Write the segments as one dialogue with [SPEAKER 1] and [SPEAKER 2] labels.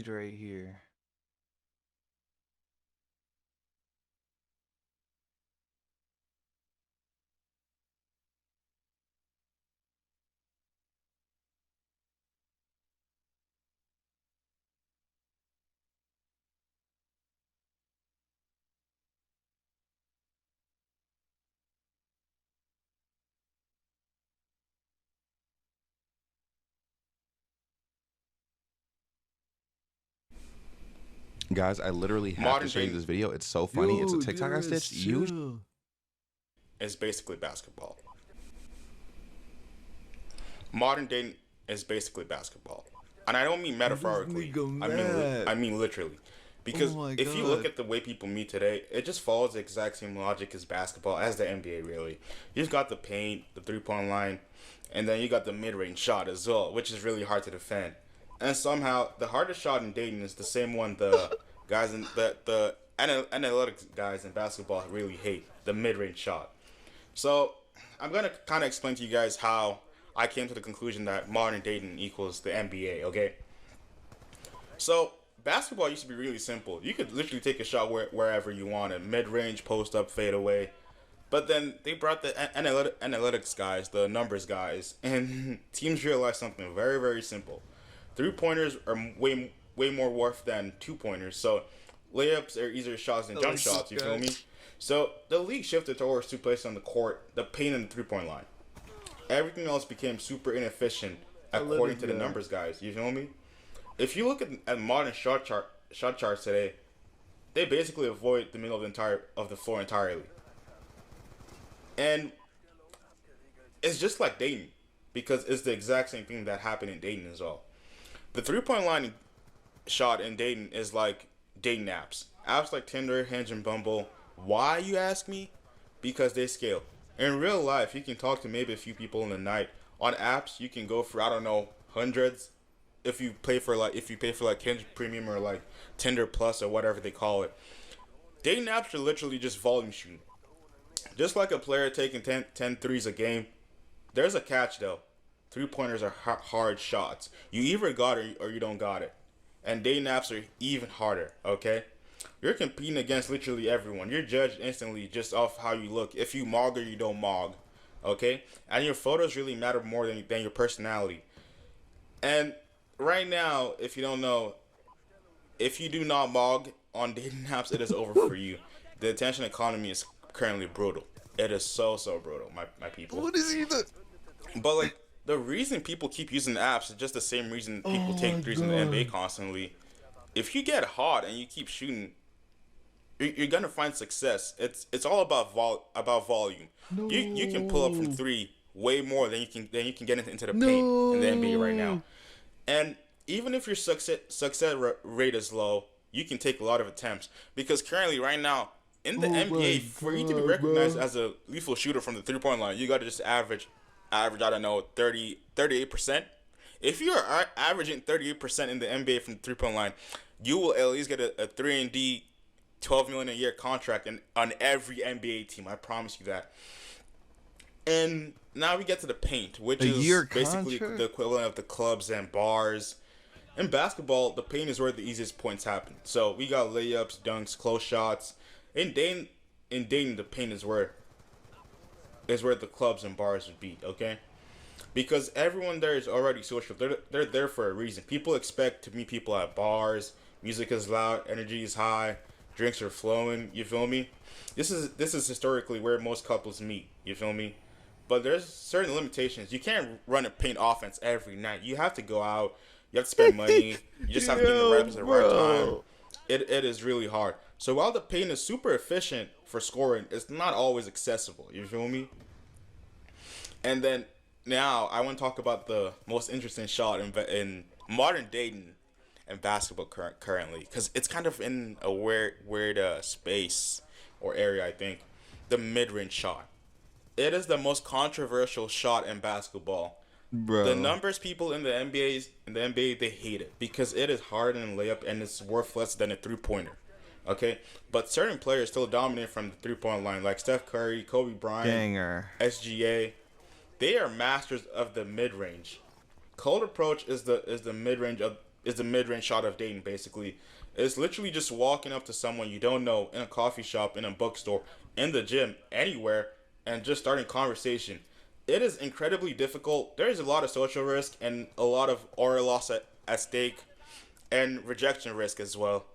[SPEAKER 1] leaked right here.
[SPEAKER 2] Guys, I literally have to
[SPEAKER 3] Modern
[SPEAKER 2] show you
[SPEAKER 3] day
[SPEAKER 2] this video. It's so funny. It's a
[SPEAKER 1] Yo,
[SPEAKER 2] TikTok I
[SPEAKER 1] dude,
[SPEAKER 2] stitched. You
[SPEAKER 1] chill.
[SPEAKER 3] is basically basketball. Modern day is basically basketball, and I don't mean
[SPEAKER 1] Bro, this
[SPEAKER 3] metaphorically.
[SPEAKER 1] nigga
[SPEAKER 3] I
[SPEAKER 1] mad.
[SPEAKER 3] mean literally,
[SPEAKER 1] Oh
[SPEAKER 3] because
[SPEAKER 1] my
[SPEAKER 3] if you look
[SPEAKER 1] god.
[SPEAKER 3] at the way people meet today, it just follows the exact same logic as basketball, as the NBA really. You've got the paint, the 3 point line, and then you got the mid range shot as well, which is really hard to defend. And somehow the hardest shot in Dayton is the same one the guys in the analytics guys in basketball really hate, the mid range shot. So I'm gonna kind of explain to you guys how I came to the conclusion that modern dating equals the NBA. Okay, so basketball used to be really simple. You could literally take a shot wherever you wanted, mid range, post up, fade away. But then they brought the analytics guys, the numbers guys, and teams realized something very simple. 3 pointers are way more worth than 2 pointers. So layups are easier shots than
[SPEAKER 1] I
[SPEAKER 3] jump
[SPEAKER 1] like this
[SPEAKER 3] shots. You feel
[SPEAKER 1] guy.
[SPEAKER 3] me? So the league shifted towards two places on the court: the paint and the 3 point line. Everything else became super inefficient
[SPEAKER 1] I love
[SPEAKER 3] according
[SPEAKER 1] this
[SPEAKER 3] to the
[SPEAKER 1] guy.
[SPEAKER 3] numbers guys. You feel me? If you look at modern shot charts today, they basically avoid the middle of the floor entirely. And it's just like dating, because it's the exact same thing that happened in dating as well. The 3 point line shot in dating is like dating apps. Apps like Tinder, Hinge, and Bumble. Why, you ask me? Because they scale. In real life, you can talk to maybe a few people in the night. On apps, you can go for, I don't know, hundreds. If you pay for like Hinge Premium or like Tinder Plus or whatever they call it. Dating apps are literally just volume shooting. Just like a player taking 10 threes a game, there's a catch though. 3 pointers are hard shots. You either got it or you don't got it. And day naps are even harder, okay? You're competing against literally everyone. You're judged instantly just off how you look. If you mog or you don't mog, okay? And your photos really matter more than your personality. And right now, if you don't know, if you do not mog on dating apps, it is over for you. The attention economy is currently brutal. It is so brutal, my people.
[SPEAKER 1] What is he the?
[SPEAKER 3] But like the reason people keep using the apps is just the same reason people
[SPEAKER 1] Oh my
[SPEAKER 3] take threes in the NBA
[SPEAKER 1] god.
[SPEAKER 3] constantly. If you get hot and you keep shooting, you're gonna find success. It's all about volume. You can pull up from
[SPEAKER 1] No.
[SPEAKER 3] three way more than you can get into the paint in the NBA right now.
[SPEAKER 1] No.
[SPEAKER 3] And even if your rate is low, you can take a lot of attempts, because currently right now in the
[SPEAKER 1] Oh my
[SPEAKER 3] NBA, for you to be
[SPEAKER 1] god,
[SPEAKER 3] recognized
[SPEAKER 1] bro.
[SPEAKER 3] as a lethal shooter from the 3 point line, you got to just average, I don't know, 38%. If you're averaging 38% in the NBA from the 3 point line, you will at least get a 3 and D 12 million a year contract on every NBA team. I promise you that. And now we get to the paint, which
[SPEAKER 1] A
[SPEAKER 3] is
[SPEAKER 1] year
[SPEAKER 3] basically the
[SPEAKER 1] contract?
[SPEAKER 3] equivalent of the clubs and bars. In basketball, the paint is where the easiest points happen. So we got layups, dunks, close shots. In Dayton, the paint is where the clubs and bars would be. Okay, because everyone there is already social. They're there for a reason. People expect to meet people at bars. Music is loud, energy is high, drinks are flowing. You feel me? This is historically where most couples meet. You feel me? But there's certain limitations. You can't run a paint offense every night. You have to go out. You have to spend money. You just have to get in the
[SPEAKER 1] Yo,
[SPEAKER 3] reps at the right time.
[SPEAKER 1] bro.
[SPEAKER 3] It is really hard. So while the paint is super efficient for scoring, it's not always accessible. You feel me? And then now I want to talk about the most interesting shot in modern dating and basketball currently, because it's kind of in a weird space or area. I think the mid range shot. It is the most controversial shot in basketball. The
[SPEAKER 1] Bro.
[SPEAKER 3] numbers people in the NBA they hate it because it is harder than a layup and it's worth less than a 3 pointer. Okay, but certain players still dominate from the 3 point line, like Steph Curry, Kobe Bryant,
[SPEAKER 1] Banger.
[SPEAKER 3] SGA. They are masters of the mid range. Cold approach is the mid range is the mid-range shot of dating. Basically, it's literally just walking up to someone you don't know in a coffee shop, in a bookstore, in the gym, anywhere, and just starting conversation. It is incredibly difficult. There is a lot of social risk and a lot of oral loss at stake, and rejection risk as well.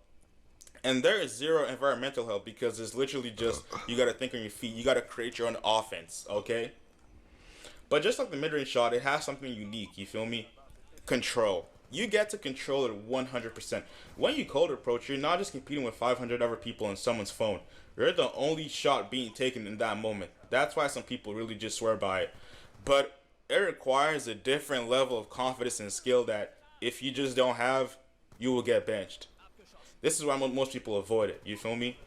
[SPEAKER 3] And there is zero environmental help because it's literally just you gotta think on your feet. You gotta create your own offense, okay? But just like the mid range shot, it has something unique. You feel me? Control. You get to control it 100%. When you cold approach, you're not just competing with 500 other people on someone's phone. You're the only shot being taken in that moment. That's why some people really just swear by it. But it requires a different level of confidence and skill that if you just don't have, you will get benched. This is why most people avoid it. You feel me?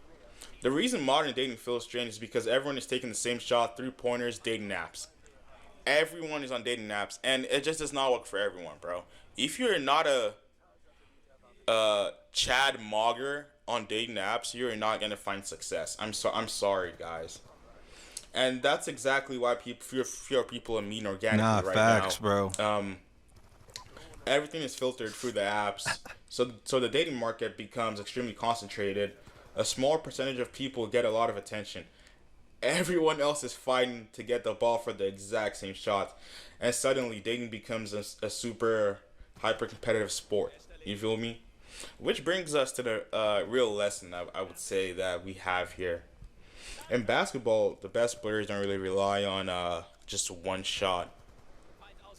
[SPEAKER 3] The reason modern dating feels strange is because everyone is taking the same shot through pointers, dating apps. Everyone is on dating apps, and it just does not work for everyone, bro. If you're not a Chad Mogger on dating apps, you're not gonna find success. I'm sorry, guys. And that's exactly why fewer people are meeting organically right
[SPEAKER 1] facts,
[SPEAKER 3] now.
[SPEAKER 1] bro.
[SPEAKER 3] Everything is filtered through the apps, so the dating market becomes extremely concentrated. A small percentage of people get a lot of attention. Everyone else is fighting to get the ball for the exact same shot, and suddenly dating becomes a super hyper competitive sport. You feel me? Which brings us to the real lesson I would say that we have here. In basketball, the best players don't really rely on just one shot.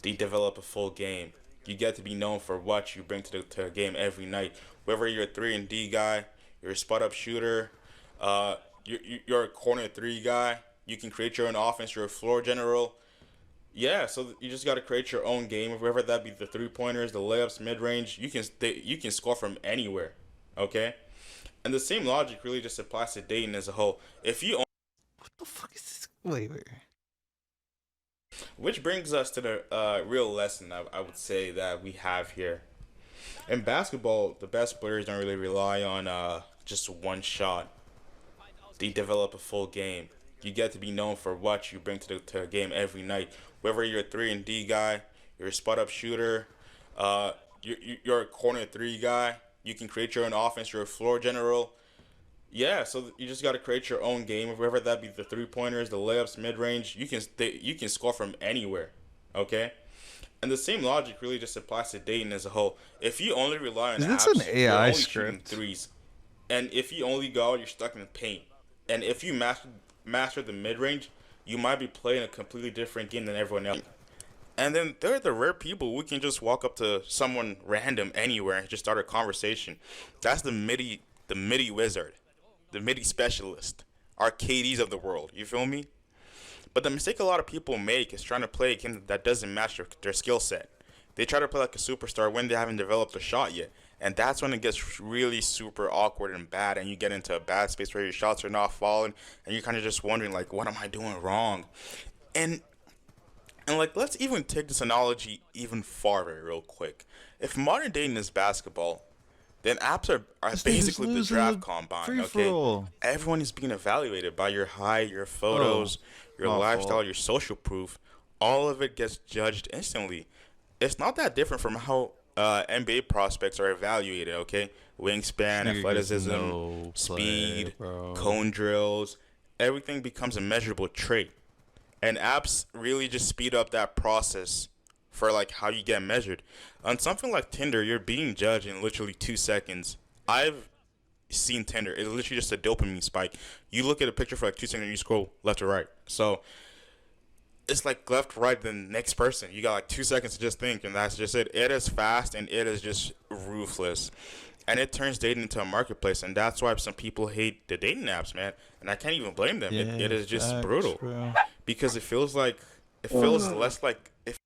[SPEAKER 3] They develop a full game. You get to be known for what you bring to the game every night. Whether you're a 3 and D guy, you're a spot up shooter, uh, you're a corner three guy. You can create your own offense. You're a floor general. Yeah, so you just got to create your own game. Whether that be the 3 pointers, the layups, mid range, you can score from anywhere. Okay, and the same logic really just applies to dating as a whole. If you
[SPEAKER 1] What the fuck is this? Wait.
[SPEAKER 3] Which brings us to the real lesson I would say that we have here. In basketball, the best players don't really rely on just one shot. They develop a full game. You get to be known for what you bring to the game every night. Whether you're a 3 and D guy, you're a spot up shooter, uh, you're a corner three guy. You can create your own offense. You're a floor general. Yeah, so you just got to create your own game. Whether that be the 3 pointers, the layups, mid range, you can score from anywhere. Okay, and the same logic really just applies to dating as a whole. If you only rely on
[SPEAKER 1] Is this an
[SPEAKER 3] apps, you're
[SPEAKER 1] AI
[SPEAKER 3] only shooting
[SPEAKER 1] script?
[SPEAKER 3] threes, and if you only go out, you're stuck in the paint. And if you master the mid range, you might be playing a completely different game than everyone else. And then there are the rare people who can just walk up to someone random anywhere and just start a conversation. That's the MIDI wizard, the MIDI specialist, our KDs of the world. You feel me? But the mistake a lot of people make is trying to play a game that doesn't match their skill set. They try to play like a superstar when they haven't developed a shot yet. And that's when it gets really super awkward and bad, and you get into a bad space where your shots are not falling, and you're kind of just wondering, like, what am I doing wrong? And like, let's even take this analogy even farther, real quick. If modern dating is basketball, then apps are
[SPEAKER 1] This nigga's
[SPEAKER 3] basically the
[SPEAKER 1] losing
[SPEAKER 3] draft
[SPEAKER 1] the
[SPEAKER 3] combine,
[SPEAKER 1] free for
[SPEAKER 3] okay?
[SPEAKER 1] all.
[SPEAKER 3] Everyone is being evaluated by your height, your
[SPEAKER 1] Oh,
[SPEAKER 3] photos, your
[SPEAKER 1] my
[SPEAKER 3] lifestyle,
[SPEAKER 1] fault.
[SPEAKER 3] your social proof. All of it gets judged instantly. It's not that different from how NBA prospects are evaluated, okay?
[SPEAKER 1] This
[SPEAKER 3] Wingspan,
[SPEAKER 1] nigga gets
[SPEAKER 3] athleticism,
[SPEAKER 1] no play,
[SPEAKER 3] speed,
[SPEAKER 1] bro.
[SPEAKER 3] cone drills. Everything becomes a measurable trait. And apps really just speed up that process for like how you get measured. On something like Tinder, you're being judged in literally 2 seconds. I've seen Tinder. It's literally just a dopamine spike. You look at a picture for like 2 seconds and you scroll left to right. So it's like left, right, then next person. You got like 2 seconds to just think, and that's just it. It is fast and it is just ruthless. And it turns dating into a marketplace, and that's why some people hate the dating apps, man. And I can't even blame them. It
[SPEAKER 1] Yeah,
[SPEAKER 3] is just
[SPEAKER 1] facts,
[SPEAKER 3] brutal
[SPEAKER 1] bro.
[SPEAKER 3] because it feels less like it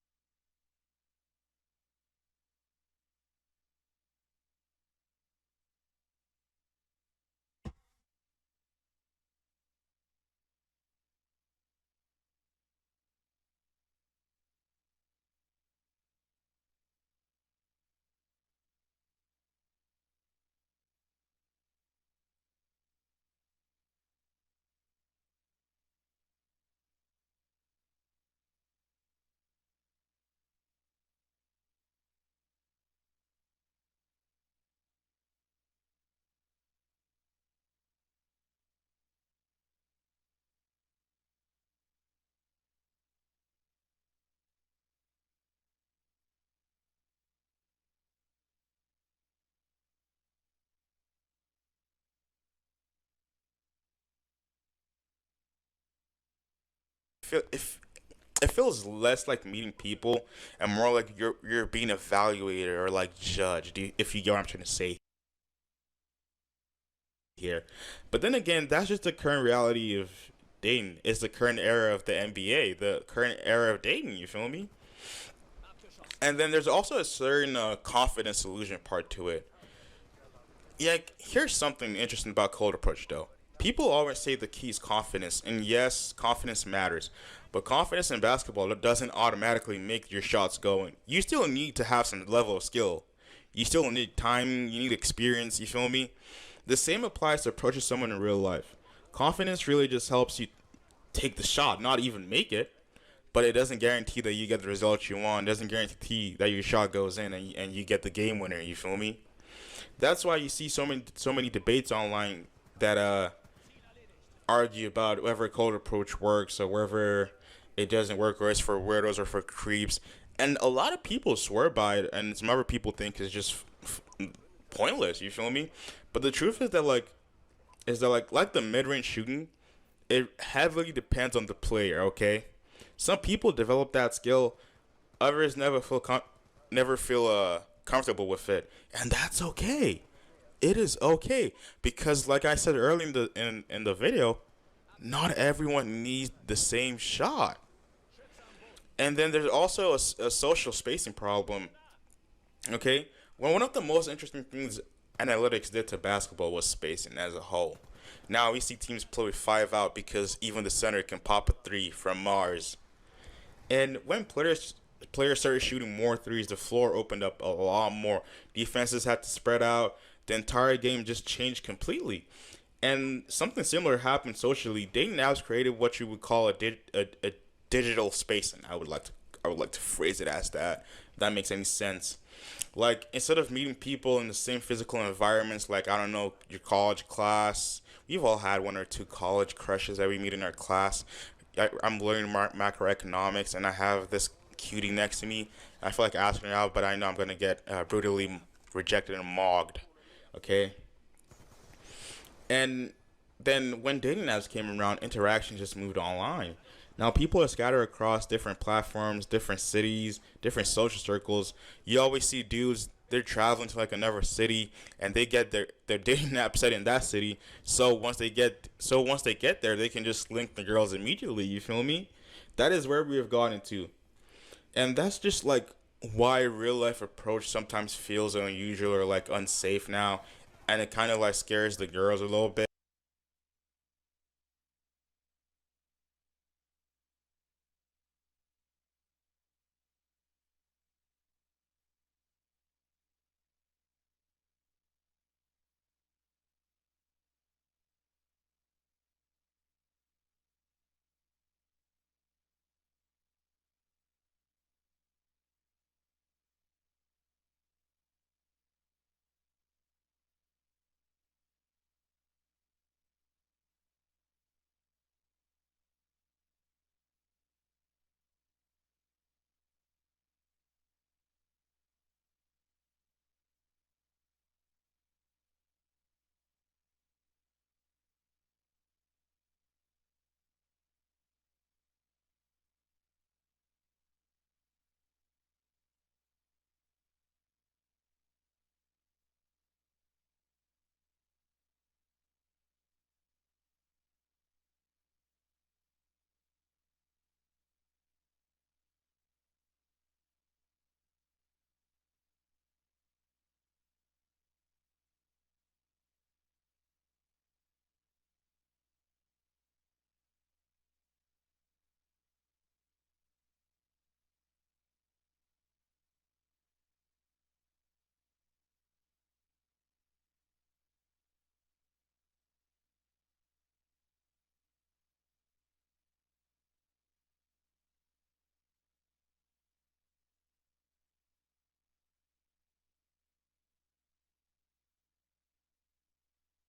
[SPEAKER 3] it feels less like meeting people and more like you're being evaluated or like judged. If you get what I'm trying to say here. But then again, that's just the current reality of dating. It's the current era of the NBA, the current era of dating. You feel me? And then there's also a certain confidence illusion part to it. Yeah, here's something interesting about cold approach though. People always say the key is confidence, and yes, confidence matters. But confidence in basketball doesn't automatically make your shots go. You still need to have some level of skill. You still need time, you need experience, you feel me? The same applies to approaching someone in real life. Confidence really just helps you take the shot, not even make it. But it doesn't guarantee that you get the result you want. It doesn't guarantee that your shot goes in and you get the game winner, you feel me? That's why you see so many debates online that argue about whether cold approach works or whether it doesn't work or it's for weirdos or for creeps. And a lot of people swear by it, and some other people think it's just pointless. You feel me? But the truth is that like the mid-range shooting, it heavily depends on the player. Okay, some people develop that skill, others never feel comfortable with it, and that's okay. It is okay because, like I said earlier in the video, not everyone needs the same shot. And then there's also a social spacing problem. Okay, well, one of the most interesting things analytics did to basketball was spacing as a whole. Now we see teams play with 5 out because even the center can pop a three from Mars. And when players started shooting more threes, the floor opened up a lot more. Defenses had to spread out. The entire game just changed completely. And something similar happened socially. Dating apps created what you would call a digital spacing. I would like to phrase it as that. If that makes any sense. Like, instead of meeting people in the same physical environments, like, I don't know, your college class. We've all had one or two college crushes that we meet in our class. I'm learning macroeconomics, and I have this cutie next to me. I feel like asking her out, but I know I'm going to get brutally rejected and mogged. Okay? And then when dating apps came around, interaction just moved online. Now people are scattered across different platforms, different cities, different social circles. You always see dudes, they're traveling to like another city and they get their dating app set in that city. So once they get there, they can just link the girls immediately, you feel me? That is where we have gotten to. And that's just like why real life approach sometimes feels unusual or like unsafe now, and it kind of like scares the girls a little bit.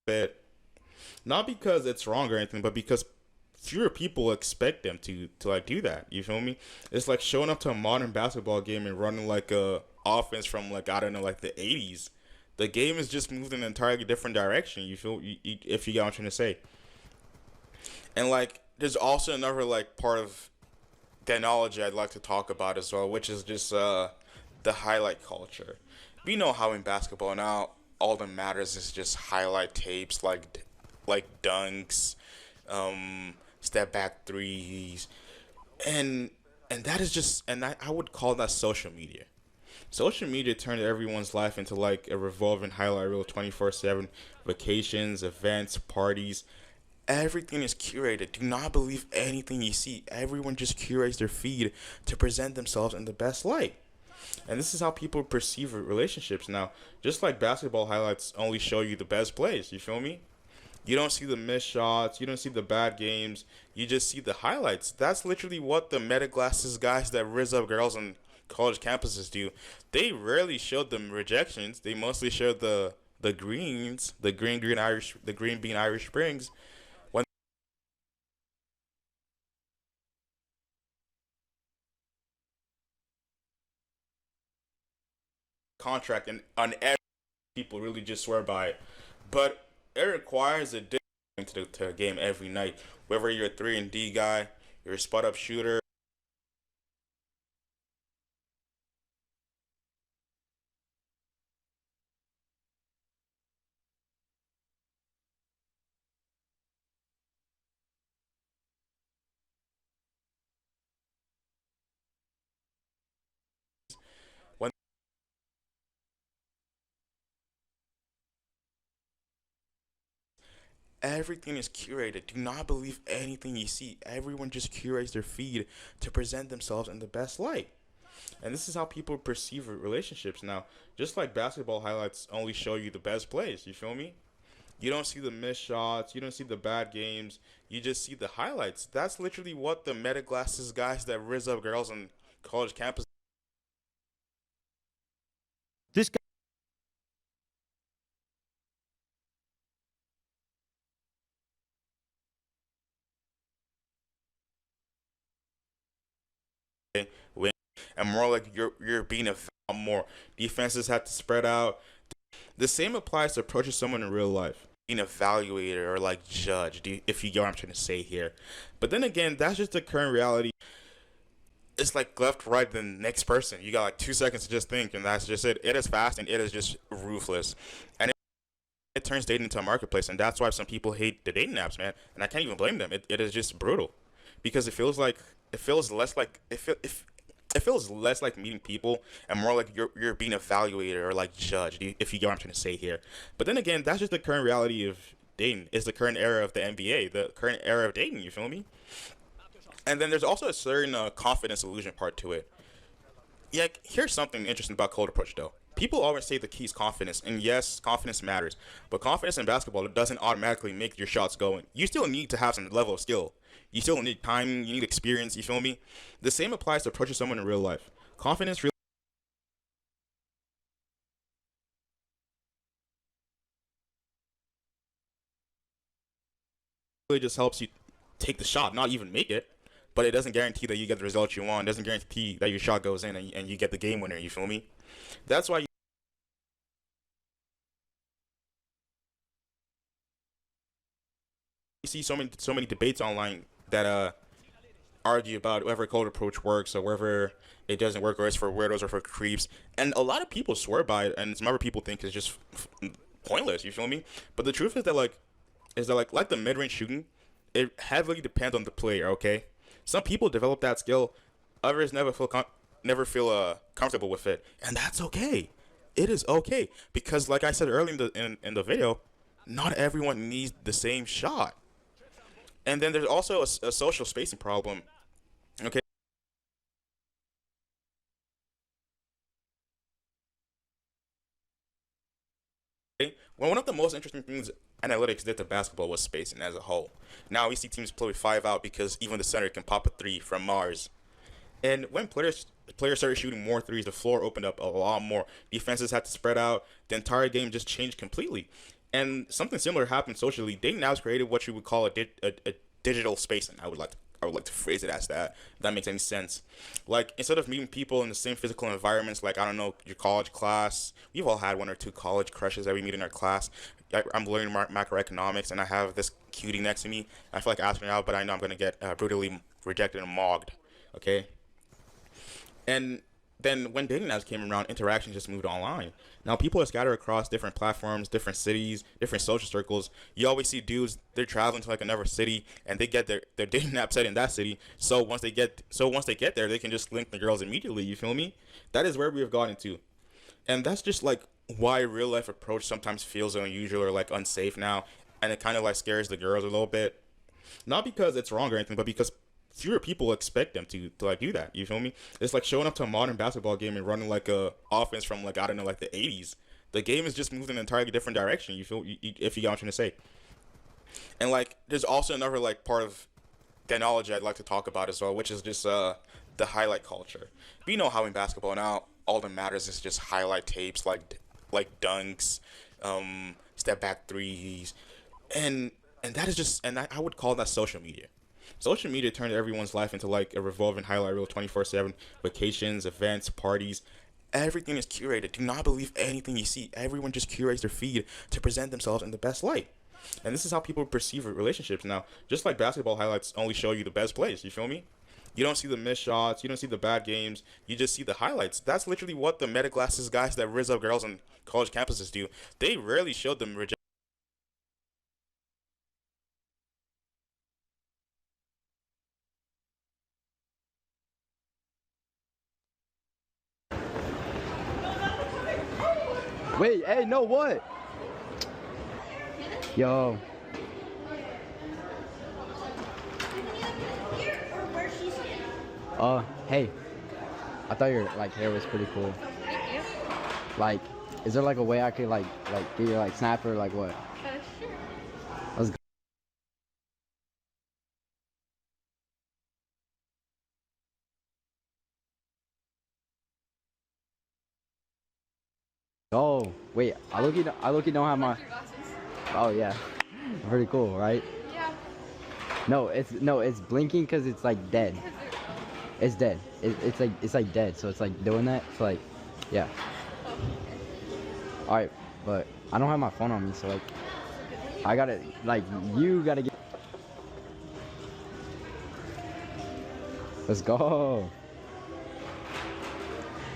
[SPEAKER 3] But not because it's wrong or anything, but because fewer people expect them to like do that. You feel me? It's like showing up to a modern basketball game and running like a offense from like I don't know like the 80s. The game is just moved in an entirely different direction. You feel if you get what I'm trying to say. And like there's also another like part of the analogy I'd like to talk about as well, which is just the highlight culture. We know how in basketball now all that matters is just highlight tapes like dunks, step back threes, and that is just and I would call that social media. Social media turned everyone's life into like a revolving highlight reel 24/7. Vacations, events, parties, everything is curated. Do not believe anything you see. Everyone just curates their feed to present themselves in the best light. And this is how people perceive relationships now. Just like basketball highlights only show you the best plays, you feel me? You don't see the missed shots, you don't see the bad games, you just see the highlights. That's literally what the meta glasses guys that rizz up girls on college campuses do. They rarely showed them rejections. They mostly showed the greens, the green bean Irish Springs when contract and on every people really just swear by it. But it requires a different to the game every night. Whether you're a 3 and D guy, you're a spot up shooter, when everything is curated. Do not believe anything you see. Everyone just curates their feed to present themselves in the best light. And this is how people perceive relationships now. Just like basketball highlights only show you the best plays, you feel me? You don't see the missed shots, you don't see the bad games, you just see the highlights. That's literally what the meta glasses guys that rizz up girls on college campuses
[SPEAKER 4] This guy.
[SPEAKER 3] win. And more like you're being a more. Defenses have to spread out. The same applies to approaching someone in real life. Being evaluated or like judged, if you get what I'm trying to say here. But then again, that's just the current reality. It's like left, right, then next person. You got like 2 seconds to just think, and that's just it. It is fast and it is just ruthless. And it turns dating into a marketplace, and that's why some people hate the dating apps, man. And I can't even blame them. It is just brutal, because it feels less like it feels less like meeting people and more like you're being evaluated or like judged, if you get what I'm trying to say here. But then again, that's just the current reality of dating. It's the current era of the NBA, the current era of dating. You feel me? And then there's also a certain confidence illusion part to it. Yeah, here's something interesting about cold approach though. People always say the key is confidence, and yes, confidence matters. But confidence in basketball doesn't automatically make your shots going. You still need to have some level of skill. You still need time. You need experience. You feel me? The same applies to approaching someone in real life. Confidence really just helps you take the shot, not even make it. But it doesn't guarantee that you get the result you want. It doesn't guarantee that your shot goes in and you get the game winner. You feel me? That's why you see so many debates online that argue about whether cold approach works or whether it doesn't work, or it's for weirdos or for creeps. And a lot of people swear by it, and some other people think it's just pointless. You feel me? But the truth is that like the mid range shooting, it heavily depends on the player. Okay, some people develop that skill, others never feel comfortable with it, and that's okay. It is okay, because like I said earlier in the video, not everyone needs the same shot. And then there's also a social spacing problem. Okay. Well, one of the most interesting things analytics did to basketball was spacing as a whole. Now we see teams play with 5 out because even the center can pop a three from Mars. And when players started shooting more threes, the floor opened up a lot more. Defenses had to spread out. The entire game just changed completely. And something similar happened socially. Dating now has created what you would call a digital spacing. I would like to phrase it as that. If that makes any sense. Like instead of meeting people in the same physical environments, like I don't know, your college class. We've all had one or two college crushes that we meet in our class. I'm learning macroeconomics, and I have this cutie next to me. I feel like asking her out, but I know I'm gonna get brutally rejected and mocked. Okay. And then when dating apps came around, interaction just moved online. Now people are scattered across different platforms, different cities, different social circles. You always see dudes, they're traveling to like another city and they get their dating app set in that city. Once they get there, they can just link the girls immediately, you feel me? That is where we have gotten to. And that's just like why real life approach sometimes feels unusual or like unsafe now, and it kind of like scares the girls a little bit. Not because it's wrong or anything, but because fewer people expect them to like do that. You feel me? It's like showing up to a modern basketball game and running like a offense from like I don't know like the 80s. The game has just moved in an entirely different direction. You feel if you get what I'm trying to say. And like there's also another like part of technology I'd like to talk about as well, which is just the highlight culture. We know how in basketball now all that matters is just highlight tapes like dunks, step back threes, and that is just and I would call that social media. Social media turned everyone's life into like a revolving highlight reel 24/7. Vacations, events, parties. Everything is curated. Do not believe anything you see. Everyone just curates their feed to present themselves in the best light. And this is how people perceive relationships now. Just like basketball highlights only show you the best plays. You feel me? You don't see the missed shots. You don't see the bad games. You just see the highlights. That's literally what the meta glasses guys that rizz up girls on college campuses do. They rarely show them reject.
[SPEAKER 4] Wait, hey, no, what? Yo. Hey. I thought your like hair was pretty cool.
[SPEAKER 5] Thank you.
[SPEAKER 4] Like, is there like a way I could like get your like snap or like what?
[SPEAKER 5] Sure.
[SPEAKER 4] Let's go. Oh, wait, I look you don't have my.
[SPEAKER 5] Your glasses.
[SPEAKER 4] Oh yeah, pretty cool, right?
[SPEAKER 5] Yeah.
[SPEAKER 4] No, it's blinking because it's like dead. It's dead. It's like dead. So it's like doing that. So like, yeah. All right, but I don't have my phone on me, so like, I gotta like you gotta get. Let's go.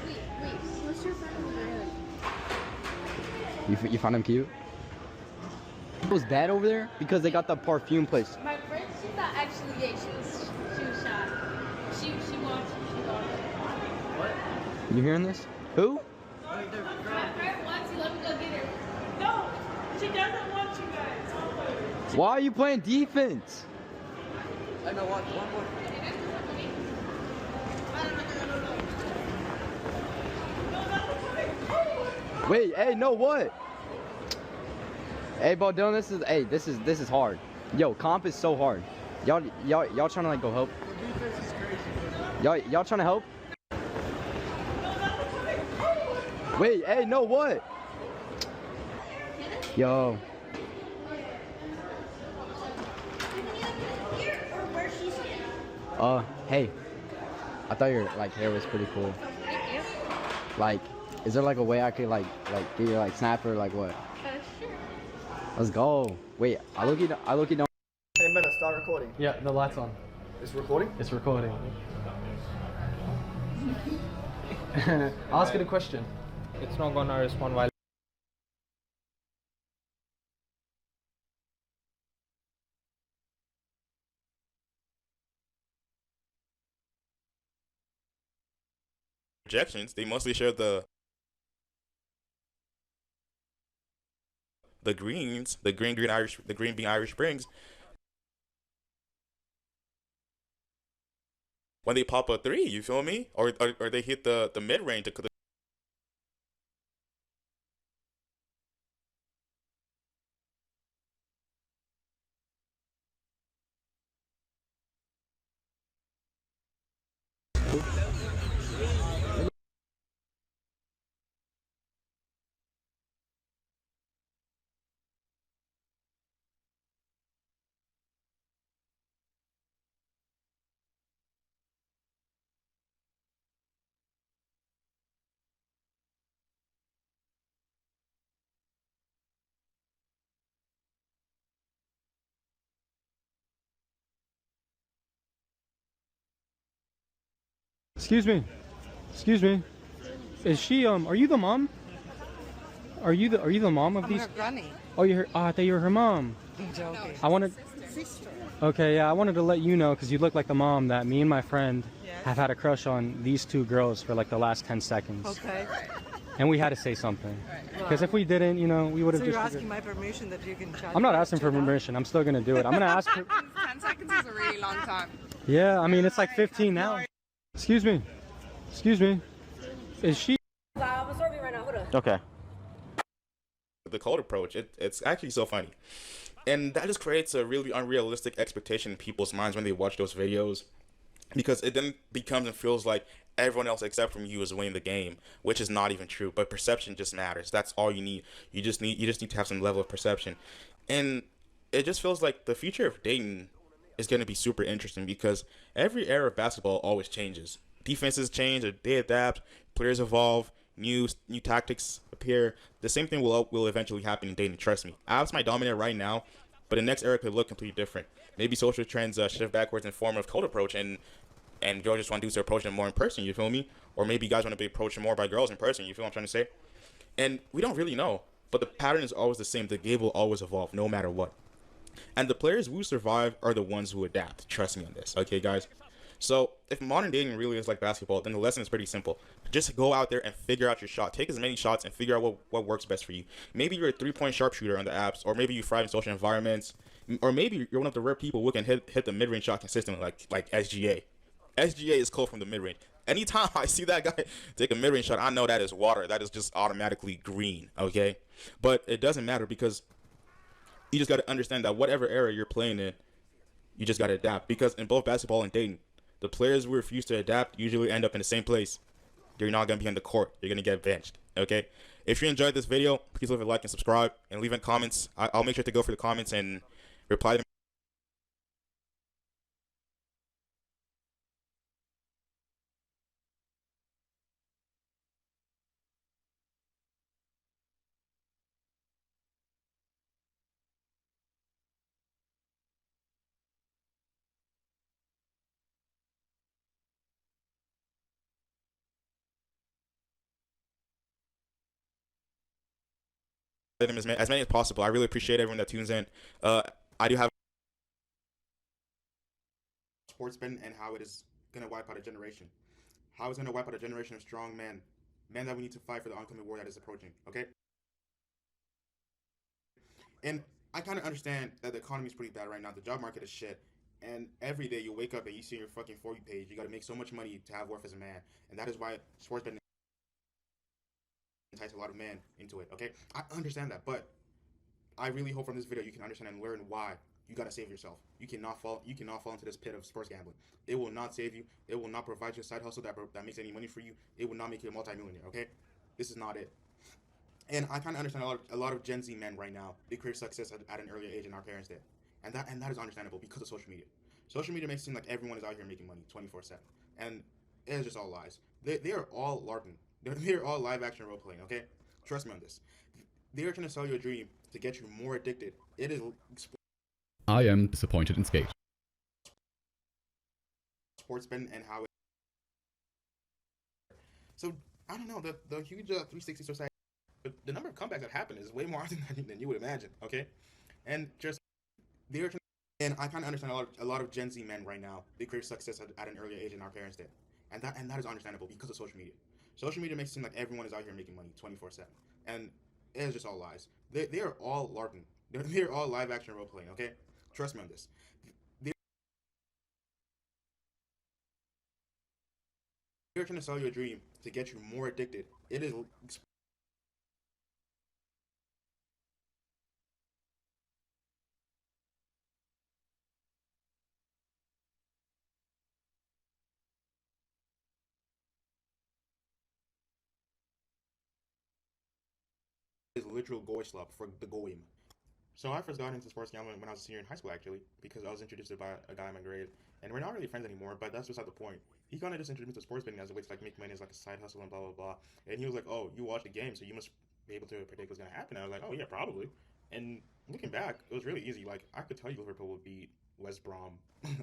[SPEAKER 5] Wait. What's your friend over there?
[SPEAKER 4] You found him cute? It was bad over there because they got the perfume place.
[SPEAKER 5] My friend, she's not actually gay. She was shy. She watched.
[SPEAKER 4] What? You hearing this? Who?
[SPEAKER 5] My friend wants you. Let me go get her.
[SPEAKER 6] No, she doesn't want you guys.
[SPEAKER 4] Why are you playing defense?
[SPEAKER 6] I know one more.
[SPEAKER 4] Wait, hey, no, what? Hey, bro, Dylan, this is hard. Yo, comp is so hard. Y'all trying to like go help? Y'all trying to help? Wait, hey, no, what? Yo. Hey. I thought your like hair was pretty cool.
[SPEAKER 5] Thank you.
[SPEAKER 4] Like, is there like a way I could like get your like snap or like what?
[SPEAKER 5] Sure.
[SPEAKER 4] Let's go. Wait, I look you don't.
[SPEAKER 7] Hey, Meta, start recording.
[SPEAKER 8] Yeah, the light's on.
[SPEAKER 7] It's recording?
[SPEAKER 8] It's recording. Ask it a question.
[SPEAKER 9] It's not gonna respond while
[SPEAKER 3] Projections. They mostly share the greens, the green Irish, the green being Irish Springs. When they pop a three, you feel me? Or they hit the mid range to
[SPEAKER 8] Excuse me. Excuse me. Is she are you the mom? Are you the mom of these?
[SPEAKER 10] I'm her granny.
[SPEAKER 8] Oh, you're her, I thought you were her mom.
[SPEAKER 10] I'm joking.
[SPEAKER 8] I wanted
[SPEAKER 10] Sister.
[SPEAKER 8] Okay, yeah, I wanted to let you know because you look like the mom that me and my friend
[SPEAKER 10] Yes.
[SPEAKER 8] have had a crush on these two girls for like the last 10 seconds.
[SPEAKER 10] Okay.
[SPEAKER 8] And we had to say something. Because if we didn't, you know, we would have
[SPEAKER 10] So
[SPEAKER 8] just
[SPEAKER 10] you're asking my permission that you can chat?
[SPEAKER 8] I'm not asking for permission. I'm still going to do it. I'm going to ask her.
[SPEAKER 10] 10 seconds is a really long time.
[SPEAKER 8] Yeah, I mean, it's like 15 now. Excuse me. Excuse me. Is she
[SPEAKER 1] Okay.
[SPEAKER 3] The cold approach, it's actually so funny. And that just creates a really unrealistic expectation in people's minds when they watch those videos. Because it then becomes and feels like everyone else except from you is winning the game, which is not even true. But perception just matters. That's all you need. You just need to have some level of perception. And it just feels like the future of Dayton is going to be super interesting because every era of basketball always changes. Defenses change, they adapt, players evolve, new tactics appear. The same thing will eventually happen in Dayton, trust me. Avs might dominate right now, but the next era could look completely different. Maybe social trends shift backwards in form of cold approach, and girls just want dudes to approach them more in person, you feel me? Or maybe guys want to be approached more by girls in person, you feel what I'm trying to say? And we don't really know, but the pattern is always the same. The game will always evolve, no matter what. And the players who survive are the ones who adapt. Trust me on this, okay, guys? So if modern dating really is like basketball, then the lesson is pretty simple. Just go out there and figure out your shot. Take as many shots and figure out what works best for you. Maybe you're a three-point sharpshooter on the apps, or maybe you thrive in social environments, or maybe you're one of the rare people who can hit the mid-range shot consistently, like SGA. SGA is cold from the mid-range. Anytime I see that guy take a mid-range shot, I know that is water. That is just automatically green, okay? But it doesn't matter because you just got to understand that whatever era you're playing in, you just got to adapt. Because in both basketball and dating, the players who refuse to adapt usually end up in the same place. You're not going to be on the court. You're going to get benched, okay? If you enjoyed this video, please leave a like and subscribe and leave in comments. I'll make sure to go for the comments and reply to them. Them as many as possible. I really appreciate everyone that tunes in. I do have sports betting and how it is gonna wipe out a generation. How it's gonna wipe out a generation of strong men that we need to fight for the oncoming war that is approaching. Okay. And I kind of understand that the economy is pretty bad right now. The job market is shit. And every day you wake up and you see your fucking For You page. You got to make so much money to have worth as a man. And that is why sports betting entice a lot of men into it, okay? I understand that, but I really hope from this video you can understand and learn why you gotta save yourself. You cannot fall into this pit of sports gambling. It will not save you. It will not provide you a side hustle that makes any money for you. It will not make you a multimillionaire, okay? This is not it. And I kind of understand a lot of Gen Z men right now, they create success at an earlier age than our parents did. And that is understandable because of social media. Social media makes it seem like everyone is out here making money 24/7. And it is just all lies. They are all LARPing. They're all live action role playing, okay? Trust me on this. They are trying to sell you a dream to get you more addicted. It is
[SPEAKER 11] I am disappointed in Skate.
[SPEAKER 3] Sports betting and how it. So I don't know, the huge 360 society, but the number of comebacks that happen is way more often than you would imagine, okay? And just they're trying, and I kind of understand a lot of Gen Z men right now, they create success at an earlier age than our parents did, and that is understandable because of social media. Social media makes it seem like everyone is out here making money 24/7, and it is just all lies. They are all LARPing. They're all live action role playing, okay? Trust me on this. They're trying to sell you a dream to get you more addicted. It is literal goy slop for the goyim. So I first got into sports gambling when I was a senior in high school, actually, because I was introduced to by a guy in my grade, and we're not really friends anymore. But that's beside the point. He kind of just introduced me to sports betting as a way to like make money as like a side hustle and blah blah blah. And he was like, "Oh, you watch the game, so you must be able to predict what's gonna happen." And I was like, "Oh yeah, probably." And looking back, it was really easy. Like I could tell you Liverpool would beat
[SPEAKER 12] West Brom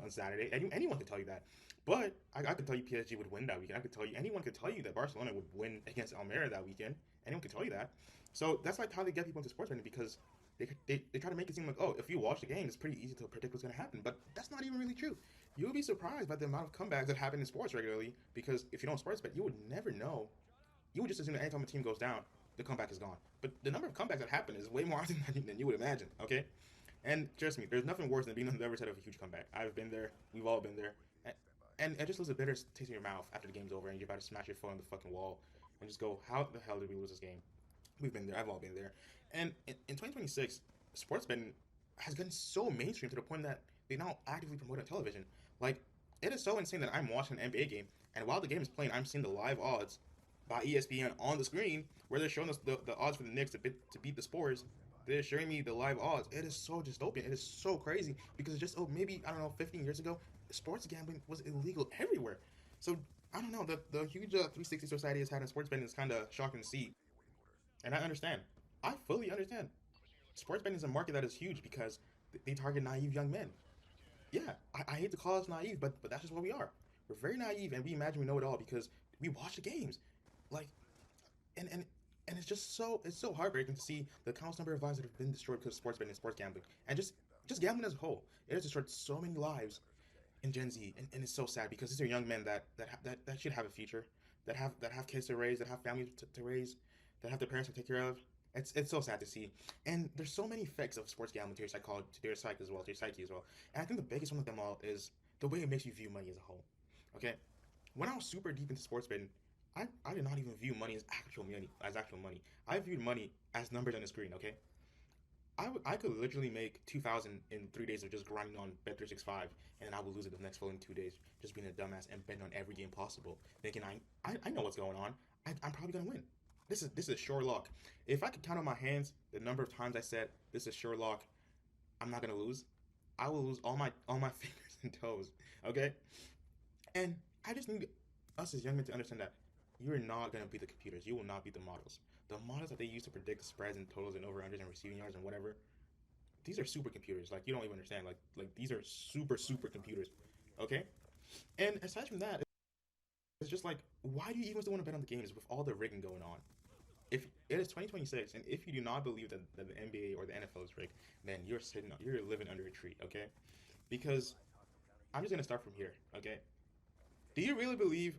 [SPEAKER 12] on Saturday. Anyone could tell you that. But I could tell you PSG would win that weekend. I could tell you, anyone could tell you that Barcelona would win against Almeria that weekend. Anyone could tell you that. So that's like how they get people into sports betting, because they try to make it seem like, oh, if you watch the game, it's pretty easy to predict what's going to happen. But that's not even really true. You'll be surprised by the amount of comebacks that happen in sports regularly, because if you don't sports bet, you would never know. You would just assume that anytime a team goes down, the comeback is gone. But the number of comebacks that happen is way more often than you would imagine, okay? And trust me, there's nothing worse than being on the other side of a huge comeback. I've been there. We've all been there. And it just leaves a bitter taste in your mouth after the game's over and you're about to smash your foot on the fucking wall and just go, how the hell did we lose this game? We've been there. I've all been there. And in 2026, sports betting has gotten so mainstream to the point that they now actively promote it on television. Like, it is so insane that I'm watching an NBA game, and while the game is playing, I'm seeing the live odds by ESPN on the screen, where they're showing us the odds for the Knicks to beat the Spurs. They're showing me the live odds. It is so dystopian. It is so crazy, because just, maybe, I don't know, 15 years ago, sports gambling was illegal everywhere. So, I don't know, the huge 360 society has had in sports betting is kind of shocking to see. And I understand. I fully understand. Sports betting is a market that is huge because they target naive young men. Yeah, I hate to call us naive, but that's just what we are. We're very naive, and we imagine we know it all because we watch the games. Like, and it's just so heartbreaking to see the countless number of lives that have been destroyed because of sports betting and sports gambling, and just gambling as a whole. It has destroyed so many lives in Gen Z, and it's so sad because these are young men that should have a future, that have kids to raise, that have families to raise, that have their parents to take care of. It's so sad to see. And there's so many effects of sports gambling to your psychology, to your psyche as well, And I think the biggest one of them all is the way it makes you view money as a whole. Okay? When I was super deep into sports betting, I did not even view money as actual money. I viewed money as numbers on the screen, okay? I could literally make 2,000 in 3 days of just grinding on Bet365, and then I would lose it the next following 2 days, just being a dumbass and betting on every game possible, thinking I know what's going on. I'm probably gonna win. This is sure luck. If I could count on my hands the number of times I said this is sure luck, I'm not gonna lose, I will lose all my fingers and toes. Okay? And I just need us as young men to understand that you're not gonna beat the computers. You will not beat the models. The models that they use to predict the spreads and totals and over-unders and receiving yards and whatever, these are supercomputers. Like, you don't even understand. Like these are super computers. Okay? And aside from that, it's just like, why do you even still want to bet on the games with all the rigging going on? If it is 2026, and if you do not believe that the NBA or the NFL is rigged, then you're living under a tree, okay? Because I'm just gonna start from here, okay? Do you really believe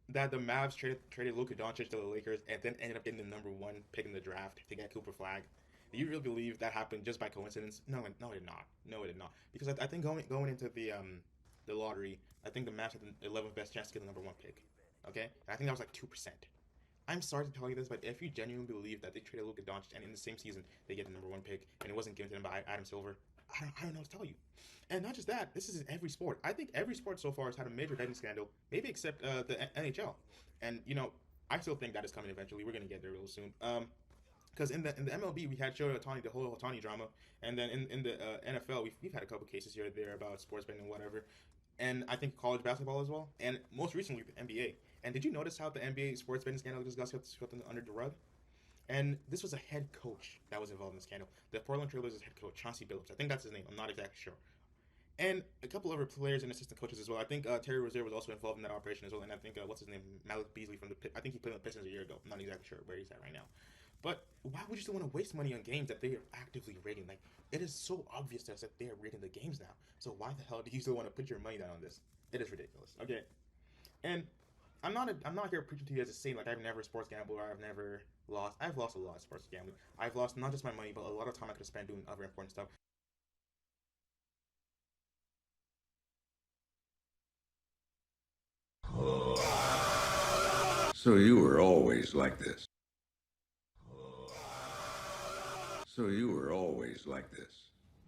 [SPEAKER 12] that the Mavs traded Luka Doncic to the Lakers and then ended up getting the #1 pick in the draft to get Cooper Flagg? Do you really believe that happened just by coincidence? No, it did not. No, it did not. Because I think going into the lottery, I think the Mavs had the 11th best chance to get the #1 pick. Okay? And I think that was like 2%. I'm sorry to tell you this, but if you genuinely believe that they traded Luka Doncic and in the same season they get the #1 pick and it wasn't given to them by Adam Silver, I don't know what to tell you. And not just that, this is in every sport. I think every sport so far has had a major betting scandal, maybe except the NHL. And, I still think that is coming eventually. We're going to get there real soon. Because in the MLB, we had Shohei Ohtani, the whole Ohtani drama. And then in the NFL, we've had a couple cases here or there about sports betting and whatever. And I think college basketball as well. And most recently, the NBA. And did you notice how the NBA sports betting scandal just got swept under the rug? And this was a head coach that was involved in the scandal. The Portland Trailblazers head coach, Chauncey Billups. I think that's his name. I'm not exactly sure. And a couple other players and assistant coaches as well. I think Terry Rozier was also involved in that operation as well. And I think, what's his name? Malik Beasley from I think he played on the Pistons a year ago. I'm not exactly sure where he's at right now. But why would you still want to waste money on games that they are actively rigging? Like, it is so obvious to us that they are rigging the games now. So why the hell do you still want to put your money down on this? It is ridiculous. Okay. And I'm not here preaching to you as a saint, like I've never sports gambled or I've lost a lot of sports gambling. I've lost not just my money, but a lot of time I could have spent doing other important stuff.
[SPEAKER 13] So you were always like this. So you were always like this.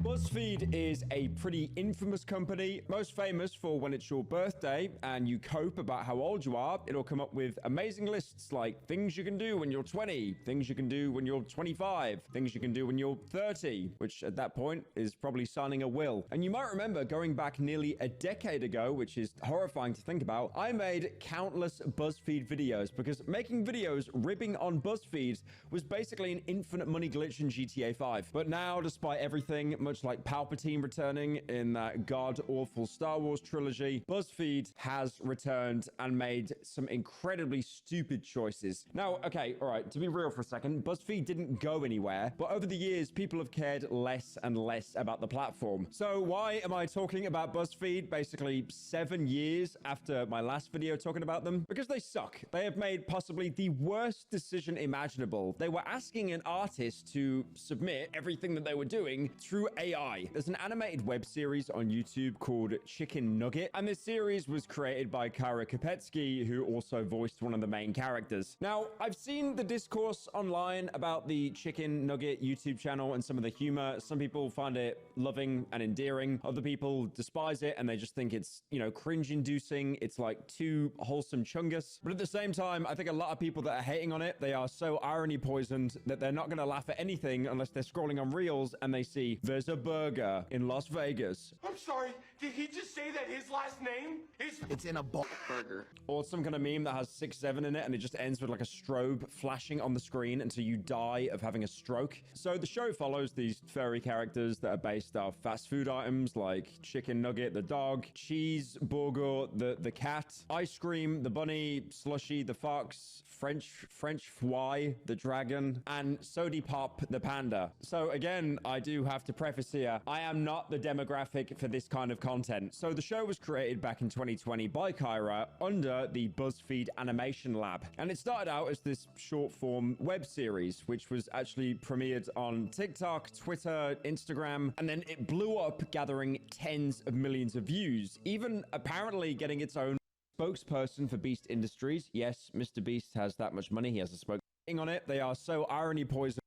[SPEAKER 14] BuzzFeed is a pretty infamous company, most famous for when it's your birthday and you cope about how old you are, it'll come up with amazing lists like things you can do when you're 20, things you can do when you're 25, things you can do when you're 30, which at that point is probably signing a will. And you might remember going back nearly a decade ago, which is horrifying to think about, I made countless BuzzFeed videos because making videos ribbing on BuzzFeed was basically an infinite money glitch in GTA 5. But now, despite everything, much like Palpatine returning in that god-awful Star Wars trilogy, BuzzFeed has returned and made some incredibly stupid choices. Now, okay, all right, to be real for a second, BuzzFeed didn't go anywhere, but over the years, people have cared less and less about the platform. So why am I talking about BuzzFeed basically 7 years after my last video talking about them? Because they suck. They have made possibly the worst decision imaginable. They were asking an artist to submit everything that they were doing through AI. There's an animated web series on YouTube called Chicken Nugget, and this series was created by Kyra Kopetsky, who also voiced one of the main characters. Now, I've seen the discourse online about the Chicken Nugget YouTube channel and some of the humor. Some people find it loving and endearing. Other people despise it and they just think it's, you know, cringe-inducing. It's like too wholesome chungus. But at the same time, I think a lot of people that are hating on it, they are so irony poisoned that they're not going to laugh at anything unless they're scrolling on Reels and they see there's a burger in Las Vegas.
[SPEAKER 15] I'm sorry, did he just say that his last name is...
[SPEAKER 16] It's in a burger.
[SPEAKER 14] Or some kind of meme that has 6-7 in it and it just ends with like a strobe flashing on the screen until you die of having a stroke. So the show follows these furry characters that are based off fast food items like chicken nugget, the dog, cheese burger, the cat, ice cream, the bunny, slushy, the fox, French fry, the dragon, and Sody Pop, the panda. So again, I do have to preface here, I am not the demographic for this kind of content. So the show was created back in 2020 by Kyra under the BuzzFeed Animation Lab. And it started out as this short form web series, which was actually premiered on TikTok, Twitter, Instagram, and then it blew up, gathering tens of millions of views, even apparently getting its own spokesperson for Beast Industries. Yes, Mr. Beast has that much money. He has a spokesperson on it. They are so irony poisoned.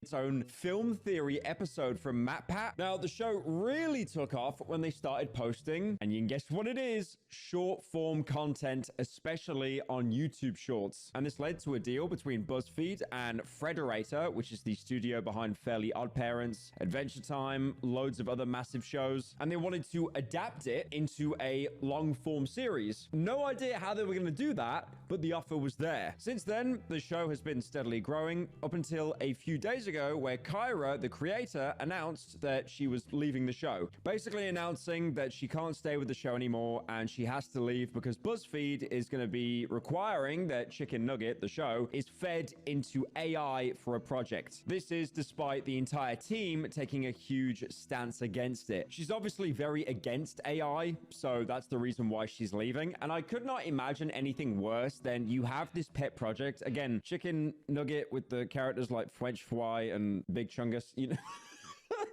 [SPEAKER 14] Its own film theory episode from MatPat. Now, the show really took off when they started posting, and you can guess what it is, short form content, especially on YouTube Shorts. And this led to a deal between BuzzFeed and Frederator, which is the studio behind Fairly Odd Parents, Adventure Time, loads of other massive shows, and they wanted to adapt it into a long form series. No idea how they were going to do that, but the offer was there. Since then, the show has been steadily growing up until a few days ago, where Kyra, the creator, announced that she was leaving the show. Basically announcing that she can't stay with the show anymore and she has to leave because BuzzFeed is going to be requiring that Chicken Nugget, the show, is fed into AI for a project. This is despite the entire team taking a huge stance against it. She's obviously very against AI, so that's the reason why she's leaving. And I could not imagine anything worse than you have this pet project. Again, Chicken Nugget with the characters like French fry and Big Chungus, you know.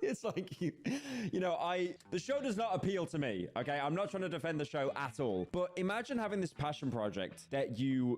[SPEAKER 14] It's like, the show does not appeal to me, okay? I'm not trying to defend the show at all. But imagine having this passion project that you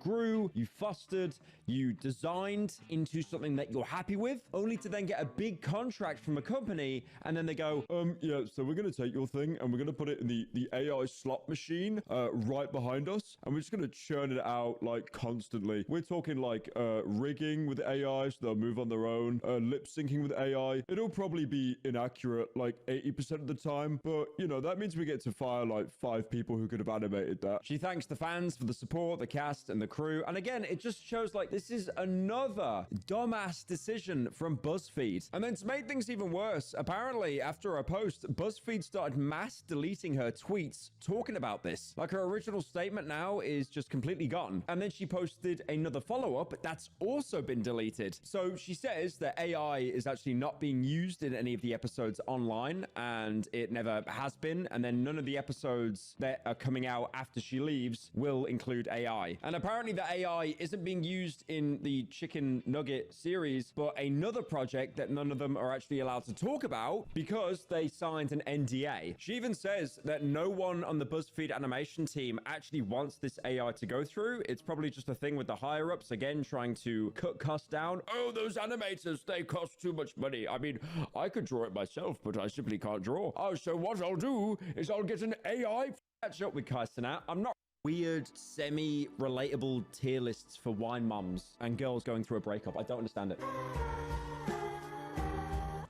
[SPEAKER 14] grew, you fostered, you designed into something that you're happy with, only to then get a big contract from a company, and then they go, yeah, so we're going to take your thing and we're going to put it in the AI slot machine right behind us, and we're just going to churn it out, like, constantly. We're talking, like, rigging with AI, so they'll move on their own, lip syncing with AI. It'll probably be inaccurate like 80% of the time, but that means we get to fire like 5 people who could have animated that. She thanks the fans for the support, the cast and the crew, and again, it just shows like this is another dumbass decision from BuzzFeed. And then to make things even worse, apparently after a post, BuzzFeed started mass deleting her tweets talking about this. Like, her original statement now is just completely gone, and then she posted another follow-up that's also been deleted. So she says that AI is actually not being used in any of the episodes online, and it never has been, and then none of the episodes that are coming out after she leaves will include AI. And apparently the AI isn't being used in the Chicken Nugget series, but another project that none of them are actually allowed to talk about because they signed an NDA. She even says that no one on the BuzzFeed animation team actually wants this AI to go through. It's probably just a thing with the higher-ups, again, trying to cut costs down. Oh, those animators, they cost too much money. I mean, I could draw it myself, but I simply can't draw. Oh, so what I'll do is I'll get an AI catch up with Kai Cenat. I'm not weird, semi-relatable tier lists for wine mums and girls going through a breakup. I don't understand it.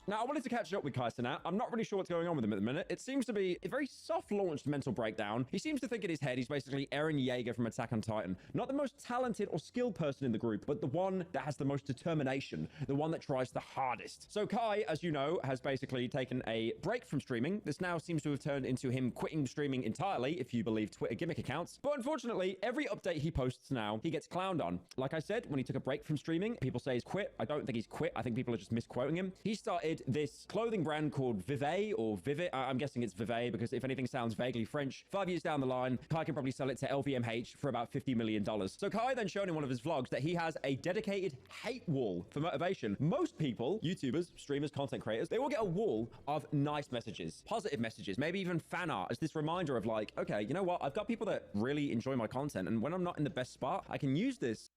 [SPEAKER 14] Now, I wanted to catch up with Kai Cenat. I'm not really sure what's going on with him at the minute. It seems to be a very soft-launched mental breakdown. He seems to think in his head he's basically Eren Yeager from Attack on Titan. Not the most talented or skilled person in the group, but the one that has the most determination, the one that tries the hardest. So Kai, as you know, has basically taken a break from streaming. This now seems to have turned into him quitting streaming entirely, if you believe Twitter gimmick accounts. But unfortunately, every update he posts now, he gets clowned on. Like I said, when he took a break from streaming, people say he's quit. I don't think he's quit. I think people are just misquoting him. He started this clothing brand called Vivet or Vivet. I'm guessing it's Vivet because if anything sounds vaguely French, 5 years down the line, Kai can probably sell it to LVMH for about $50 million. So Kai then shown in one of his vlogs that he has a dedicated hate wall for motivation. Most people, YouTubers, streamers, content creators, they will get a wall of nice messages, positive messages, maybe even fan art as this reminder of like, okay, you know what? I've got people that really enjoy my content, and when I'm not in the best spot, I can use this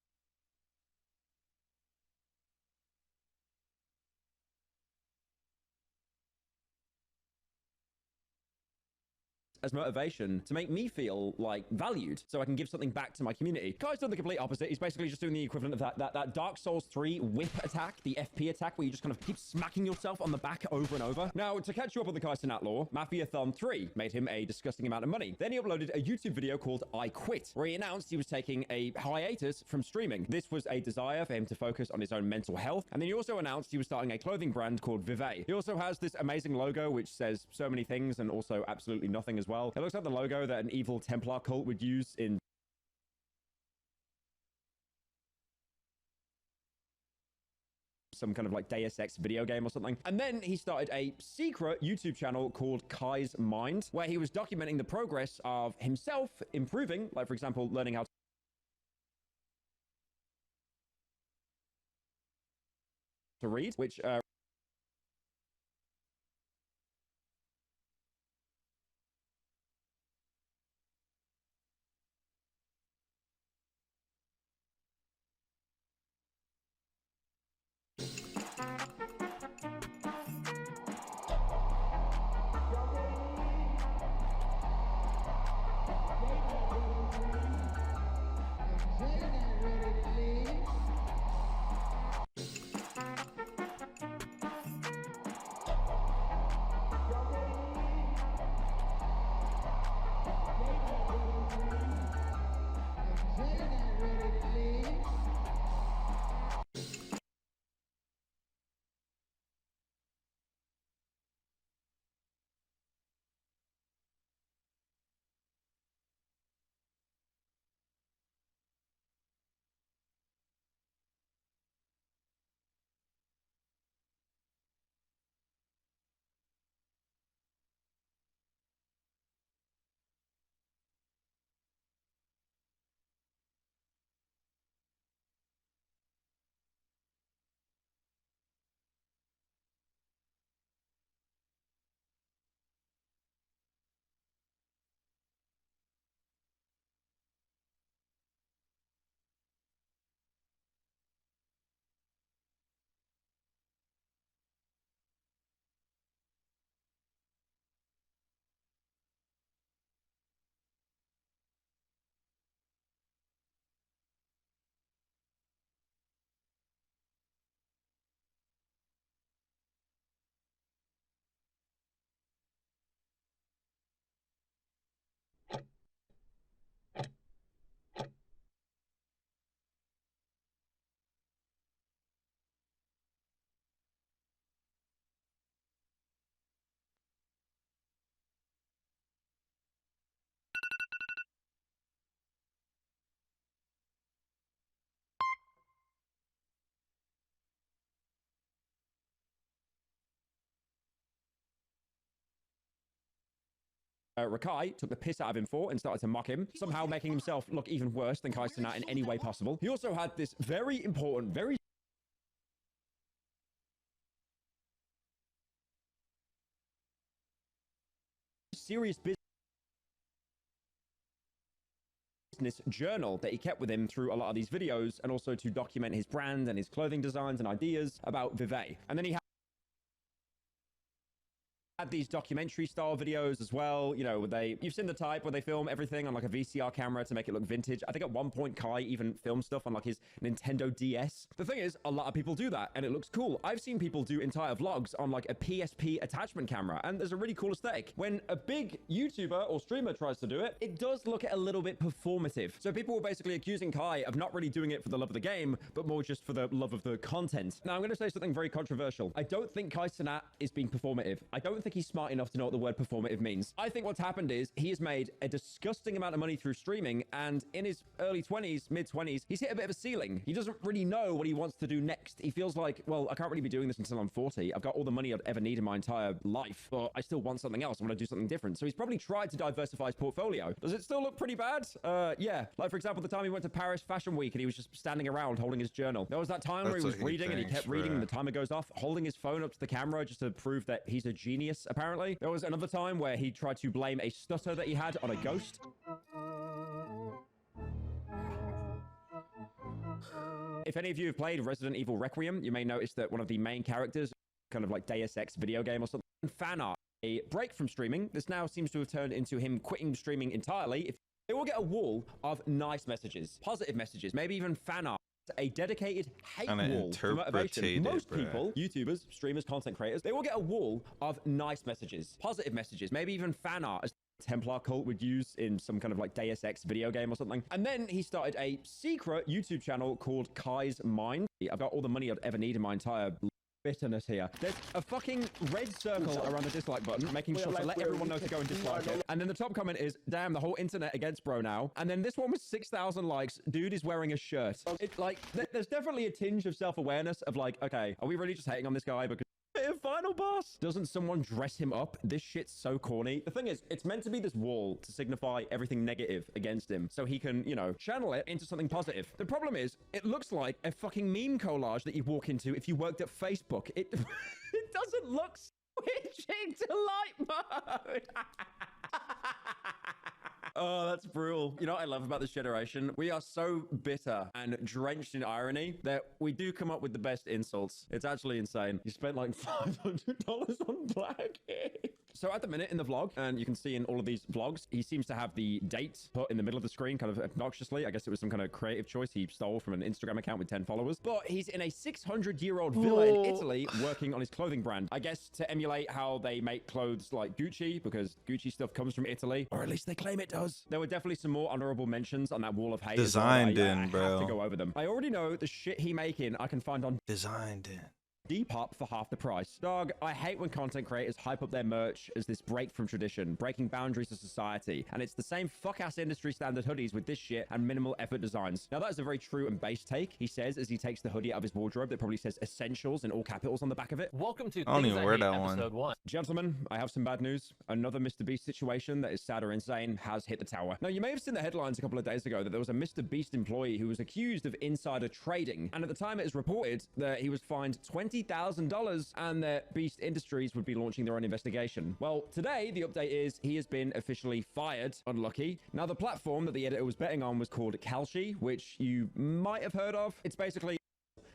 [SPEAKER 14] as motivation to make me feel like valued so I can give something back to my community. Kai's done the complete opposite. He's basically just doing the equivalent of that Dark Souls 3 whip attack, the FP attack, where you just kind of keep smacking yourself on the back over and over. Now, to catch you up on the Kai Cenat lore, Mafia-thon 3 made him a disgusting amount of money. Then he uploaded a YouTube video called I Quit, where he announced he was taking a hiatus from streaming. This was a desire for him to focus on his own mental health. And then he also announced he was starting a clothing brand called Vivet. He also has this amazing logo, which says so many things and also absolutely nothing as well. It looks like the logo that an evil Templar cult would use in some kind of like Deus Ex video game or something. And then he started a secret YouTube channel called Kai's Mind, where he was documenting the progress of himself improving, like for example, learning how to read, which Rakai took the piss out of him for and started to mock him, somehow making himself look even worse than Kai Cenat in any way possible. He also had this very important, very serious business journal that he kept with him through a lot of these videos, and also to document his brand and his clothing designs and ideas about Vivet. And then he had Had these documentary style videos as well, you know, you've seen the type where they film everything on like a VCR camera to make it look vintage. I think at one point Kai even filmed stuff on like his Nintendo DS. The thing is, a lot of people do that and it looks cool. I've seen people do entire vlogs on like a PSP attachment camera and there's a really cool aesthetic. When a big YouTuber or streamer tries to do it, it does look a little bit performative. So people were basically accusing Kai of not really doing it for the love of the game, but more just for the love of the content. Now I'm going to say something very controversial. I don't think Kai Cenat is being performative. I don't think he's smart enough to know what the word performative means. I think what's happened is he has made a disgusting amount of money through streaming, and in his early 20s, mid 20s, he's hit a bit of a ceiling. He doesn't really know what he wants to do next. He feels like, well, I can't really be doing this until I'm 40. I've got all the money I'd ever need in my entire life, but I still want something else. I want to do something different. So he's probably tried to diversify his portfolio. Does it still look pretty bad? Yeah. Like, for example, the time he went to Paris Fashion Week and he was just standing around holding his journal. There was that time where he was reading and he kept reading and the timer goes off, holding his phone up to the camera just to prove that he's a genius, apparently. There was another time where he tried to blame a stutter that he had on a ghost. If any of you have played Resident Evil Requiem, you may notice that one of the main characters, kind of like Deus Ex video game or something, fan art, a break from streaming. This now seems to have turned into him quitting streaming entirely. They will get a wall of nice messages, positive messages, maybe even fan art. A dedicated hate wall for motivation. Most people, YouTubers, streamers, content creators, they will get a wall of nice messages, positive messages, maybe even fan art, as Templar cult would use in some kind of like Deus Ex video game or something. And then he started a secret YouTube channel called Kai's Mind. I've got all the money I'd ever need in my entire bitterness here. There's a fucking red circle around the dislike button, making sure to let everyone know to go and dislike it. And then the top comment is, damn, the whole internet against bro now. And then this one was 6,000 likes. Dude is wearing a shirt. It's like, there's definitely a tinge of self-awareness of like, okay, are we really just hating on this guy because final boss? Doesn't someone dress him up? This shit's so corny. The thing is, it's meant to be this wall to signify everything negative against him so he can, you know, channel it into something positive. The problem is, it looks like a fucking meme collage that you walk into if you worked at Facebook. It doesn't look switching to light mode. Oh, that's brutal. You know what I love about this generation? We are so bitter and drenched in irony that we do come up with the best insults. It's actually insane. You spent like $500 on black. So at the minute in the vlog, and you can see in all of these vlogs, he seems to have the date put in the middle of the screen kind of obnoxiously. I guess it was some kind of creative choice he stole from an Instagram account with 10 followers. But he's in a 600-year-old villa in Italy working on his clothing brand. I guess to emulate how they make clothes like Gucci, because Gucci stuff comes from Italy, or at least they claim it does. There were definitely some more honorable mentions on that wall of hate.
[SPEAKER 16] Designed
[SPEAKER 14] I
[SPEAKER 16] in, bro.
[SPEAKER 14] have to go over them. I already know the shit he making I can find on
[SPEAKER 16] Designed in.
[SPEAKER 14] Depop for half the price. Dog, I hate when content creators hype up their merch as this break from tradition, breaking boundaries of society. And it's the same fuck-ass industry standard hoodies with this shit and minimal effort designs. Now, that is a very true and base take, he says as he takes the hoodie out of his wardrobe that probably says essentials in all capitals on the back of it.
[SPEAKER 17] Welcome to
[SPEAKER 16] I don't even wear that one.
[SPEAKER 17] episode 1.
[SPEAKER 14] Gentlemen, I have some bad news. Another Mr. Beast situation that is sad or insane has hit the tower. Now, you may have seen the headlines a couple of days ago that there was a Mr. Beast employee who was accused of insider trading. And at the time, it is reported that he was fined $20,000 and that Beast Industries would be launching their own investigation. Well, today, the update is he has been officially fired. Unlucky. Now, the platform that the editor was betting on was called Kalshi, which you might have heard of. It's basically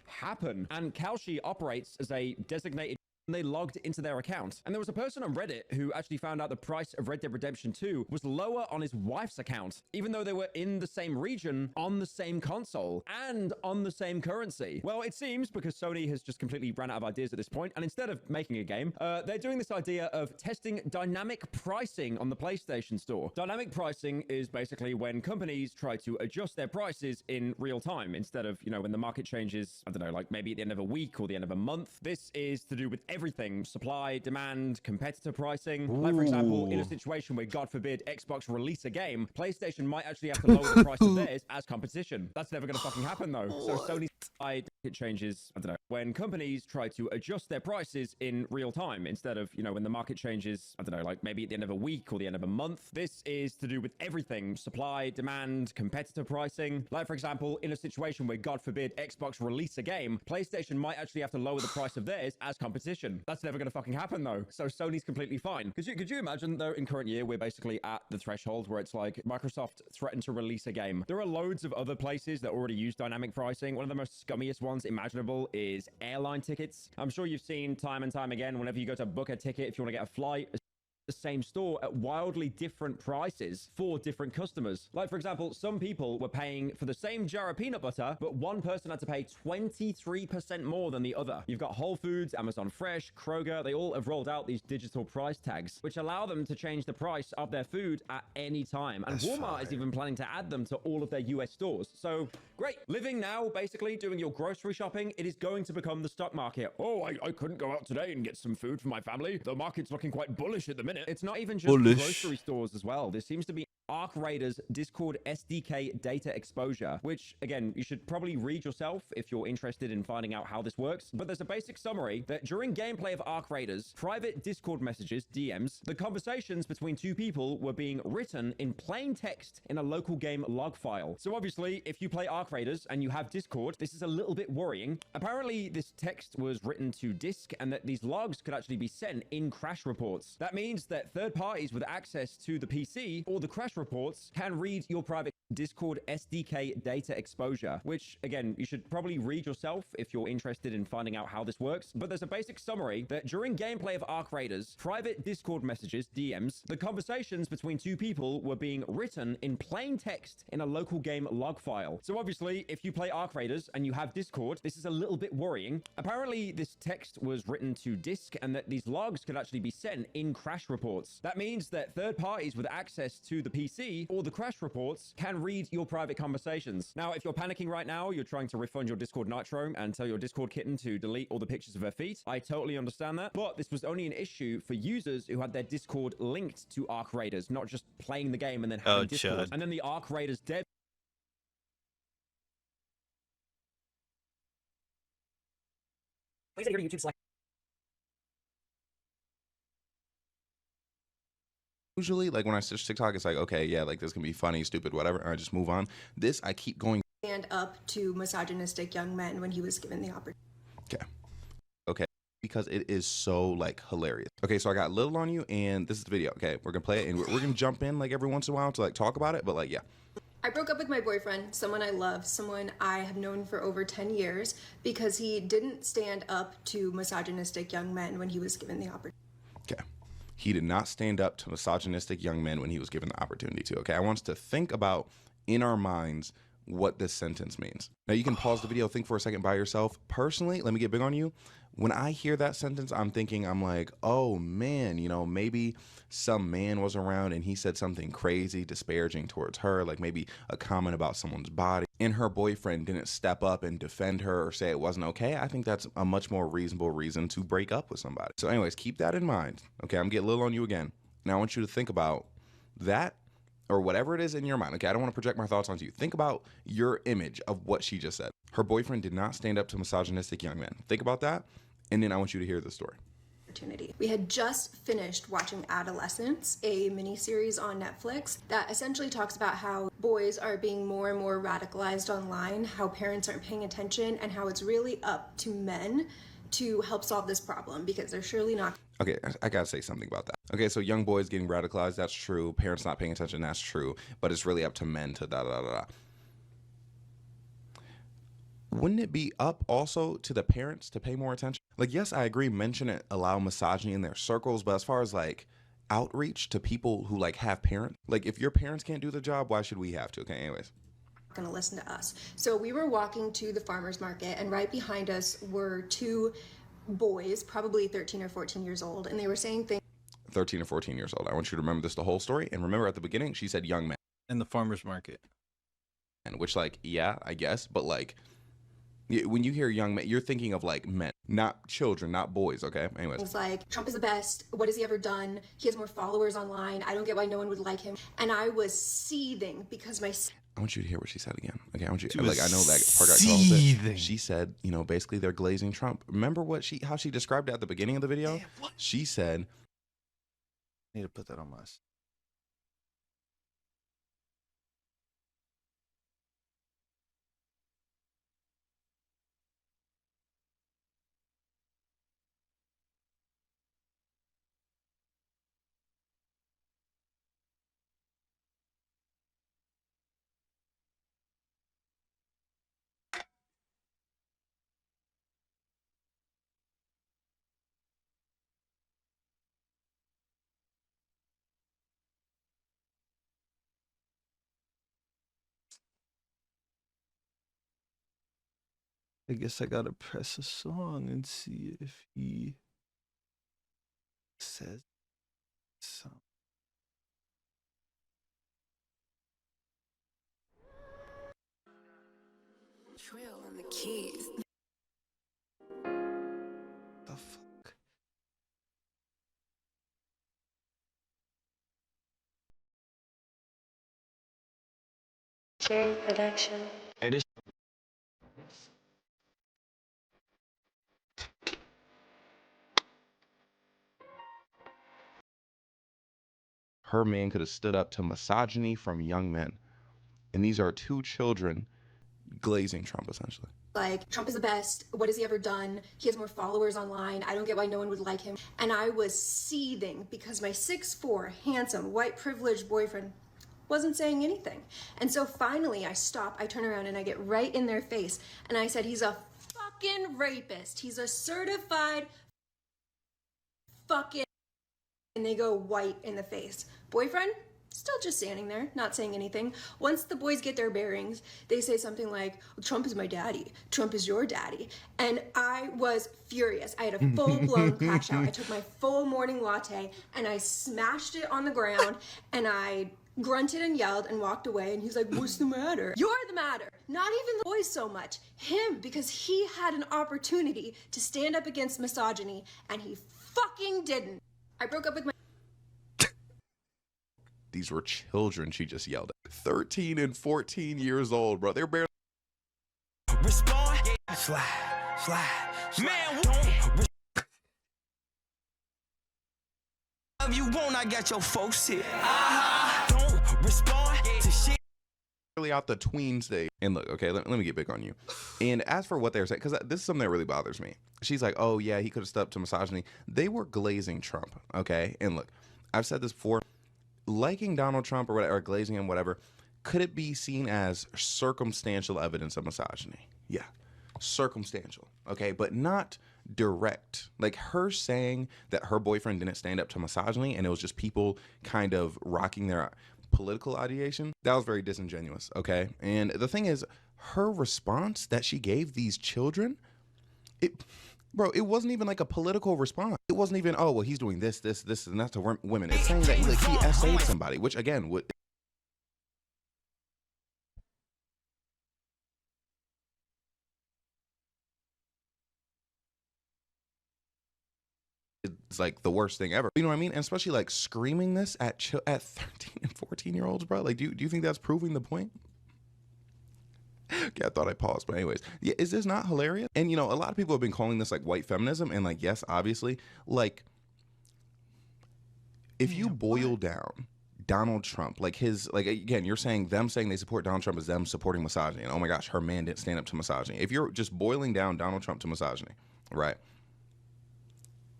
[SPEAKER 14] Happen. And Kalshi operates as a designated they logged into their account. And there was a person on Reddit who actually found out the price of Red Dead Redemption 2 was lower on his wife's account, even though they were in the same region, on the same console, and on the same currency. Well, it seems because Sony has just completely ran out of ideas at this point, and instead of making a game, they're doing this idea of testing dynamic pricing on the PlayStation Store. Dynamic pricing is basically when companies try to adjust their prices in real time, instead of, you know, when the market changes, I don't know, like maybe at the end of a week or the end of a month. This is to do with everything: supply, demand, competitor pricing. Like, for example, in a situation where, God forbid, Xbox release a game, PlayStation might actually have to lower the price of theirs as competition. That's never going to fucking happen, though. So Sony's it changes, I don't know, when companies try to adjust their prices in real time, instead of, you know, when the market changes, I don't know, like maybe at the end of a week or the end of a month. This is to do with everything: supply, demand, competitor pricing. Like, for example, in a situation where, God forbid, Xbox release a game, PlayStation might actually have to lower the price of theirs as competition. That's never going to fucking happen, though. So Sony's completely fine. Could you imagine, though, in current year, we're basically at the threshold where it's like Microsoft threatened to release a game. There are loads of other places that already use dynamic pricing. One of the most scummiest ones imaginable is is airline tickets. I'm sure you've seen time and time again, whenever you go to book a ticket, if you want to get a flight, the same store at wildly different prices for different customers. Like, for example, some people were paying for the same jar of peanut butter, but one person had to pay 23% more than the other. You've got Whole Foods, Amazon Fresh, Kroger. They all have rolled out these digital price tags, which allow them to change the price of their food at any time. And Walmart is even planning to add them to all of their US stores. So great. Living now, basically doing your grocery shopping, it is going to become the stock market. Oh, I couldn't go out today and get some food for my family. The market's looking quite bullish at the minute. It's not even just grocery stores as well. There seems to be Arc Raiders Discord SDK data exposure, which again, you should probably read yourself if you're interested in finding out how this works. But there's a basic summary that during gameplay of Arc Raiders, private Discord messages, DMs, the conversations between two people were being written in plain text in a local game log file. So obviously, if you play Arc Raiders and you have Discord, this is a little bit worrying. Apparently, this text was written to disk and that these logs could actually be sent in crash reports. That means that third parties with access to the PC or the crash reports can read your private Discord SDK data exposure, which again, you should probably read yourself if you're interested in finding out how this works. But there's a basic summary that during gameplay of Arc Raiders, private Discord messages, DMs, the conversations between two people were being written in plain text in a local game log file. So obviously, if you play Arc Raiders and you have Discord, this is a little bit worrying. Apparently, this text was written to disk and that these logs could actually be sent in crash reports. That means that third parties with access to the PC or the crash reports can read your private conversations. Now, if you're panicking right now, you're trying to refund your Discord Nitro and tell your Discord kitten to delete all the pictures of her feet. I totally understand that, but this was only an issue for users who had their Discord linked to Arc Raiders, not just playing the game and then having Discord. And then the Arc Raiders dev
[SPEAKER 1] Please enter YouTube select.
[SPEAKER 2] Usually, like when I search TikTok, it's like, okay, yeah, like this can be funny, stupid, whatever, and I just move on. This, I keep going.
[SPEAKER 16] Stand up to misogynistic young men when he was given the opportunity.
[SPEAKER 2] Okay, because it is so like hilarious. Okay, so I got little on you, and this is the video. Okay, we're gonna play it, and we're gonna jump in like every once in a while to like talk about it, but like, yeah.
[SPEAKER 16] I broke up with my boyfriend, someone I love, someone I have known for over 10 years, because he didn't stand up to misogynistic young men when he was given the opportunity.
[SPEAKER 2] Okay. He did not stand up to misogynistic young men when he was given the opportunity to. Okay, I want us to think about in our minds what this sentence means. Now you can pause the video, think for a second by yourself. Personally, let me get big on you. When I hear that sentence, I'm like, oh man, you know, maybe some man was around and he said something crazy, disparaging towards her, like maybe a comment about someone's body, and her boyfriend didn't step up and defend her or say it wasn't okay. I think that's a much more reasonable reason to break up with somebody. So anyways, keep that in mind. Okay, I'm getting a little on you again. Now I want you to think about that or whatever it is in your mind. Okay, I don't want to project my thoughts onto you. Think about your image of what she just said. Her boyfriend did not stand up to misogynistic young men. Think about that, and then I want you to hear the story.
[SPEAKER 16] We had just finished watching Adolescence, a miniseries on Netflix that essentially talks about how boys are being more and more radicalized online, how parents aren't paying attention, and how it's really up to men to help solve this problem because they're surely not.
[SPEAKER 2] Okay, I gotta say something about that. Okay, so young boys getting radicalized, that's true. Parents not paying attention, that's true. But it's really up to men to da-da-da-da. Wouldn't it be up also to the parents to pay more attention? Like, yes, I agree, men shouldn't allow misogyny in their circles, but as far as like outreach to people who like have parents, like if your parents can't do the job, why should we have to? Okay, anyways.
[SPEAKER 16] Going to listen to us. So we were walking to the farmer's market, and right behind us were two boys, probably 13 or 14 years old, and they were saying things.
[SPEAKER 2] 13 or 14 years old. I want you to remember this the whole story, and remember at the beginning she said young men.
[SPEAKER 17] In the farmer's market.
[SPEAKER 2] And which, like, yeah, I guess, but like when you hear young men, you're thinking of like men, not children, not boys. Okay, anyways.
[SPEAKER 16] It's like, Trump is the best. What has he ever done? He has more followers online. I don't get why no one would like him. And I was seething because my.
[SPEAKER 2] I want you to hear what she said again. Okay, I want you like, I know that part got seething. She said, you know, basically they're glazing Trump. Remember how she described it at the beginning of the video?
[SPEAKER 17] Yeah,
[SPEAKER 2] she said,
[SPEAKER 17] I need to put that on my I guess I gotta press a song and see if he says something.
[SPEAKER 16] Trill on the keys.
[SPEAKER 17] The fuck?
[SPEAKER 16] Cherry production.
[SPEAKER 17] It is.
[SPEAKER 2] Her man could have stood up to misogyny from young men. And these are two children glazing Trump, essentially.
[SPEAKER 16] Like, Trump is the best. What has he ever done? He has more followers online. I don't get why no one would like him. And I was seething because my 6'4", handsome, white privileged boyfriend wasn't saying anything. And so finally I stop, I turn around and I get right in their face. And I said, he's a fucking rapist. He's a certified fucking... And they go white in the face. Boyfriend? Still just standing there, not saying anything. Once the boys get their bearings, they say something like, Trump is my daddy. Trump is your daddy. And I was furious. I had a full-blown crash out. I took my full morning latte and I smashed it on the ground and I grunted and yelled and walked away. And he's like, what's the matter? You're the matter. Not even the boys so much. Him, because he had an opportunity to stand up against misogyny and he fucking didn't. I broke up with my...
[SPEAKER 2] These were children she just yelled at. 13 and 14 years old, bro. They're barely...
[SPEAKER 15] Respond. Slide. Man, don't. If you won't, I got your folks here. Don't respond to shit.
[SPEAKER 2] Out the tween stage. And look, okay, let me get big on you. And as for what they're saying, because this is something that really bothers me. She's like, oh yeah, he could have stepped up to misogyny. They were glazing Trump, okay? And look, I've said this before. Liking Donald Trump or whatever, or glazing him, whatever, could it be seen as circumstantial evidence of misogyny? Yeah, circumstantial, okay, but not direct. Like her saying that her boyfriend didn't stand up to misogyny and it was just people kind of rocking their political ideation, that was very disingenuous, okay? And the thing is, her response that she gave these children, Bro, it wasn't even like a political response. It wasn't even, oh, well, he's doing this, and that to women. It's saying that he essayed somebody, which again would. It's like the worst thing ever. You know what I mean? And especially like screaming this at 13 and 14-year-olds, bro. Like, do you think that's proving the point? Okay, I thought I paused, but anyways, yeah, is this not hilarious? And you know, a lot of people have been calling this like white feminism, and like, yes, obviously, like, if you boil down Donald Trump, like his, like again, you're saying them saying they support Donald Trump is them supporting misogyny, and oh my gosh, her man didn't stand up to misogyny. If you're just boiling down Donald Trump to misogyny, right,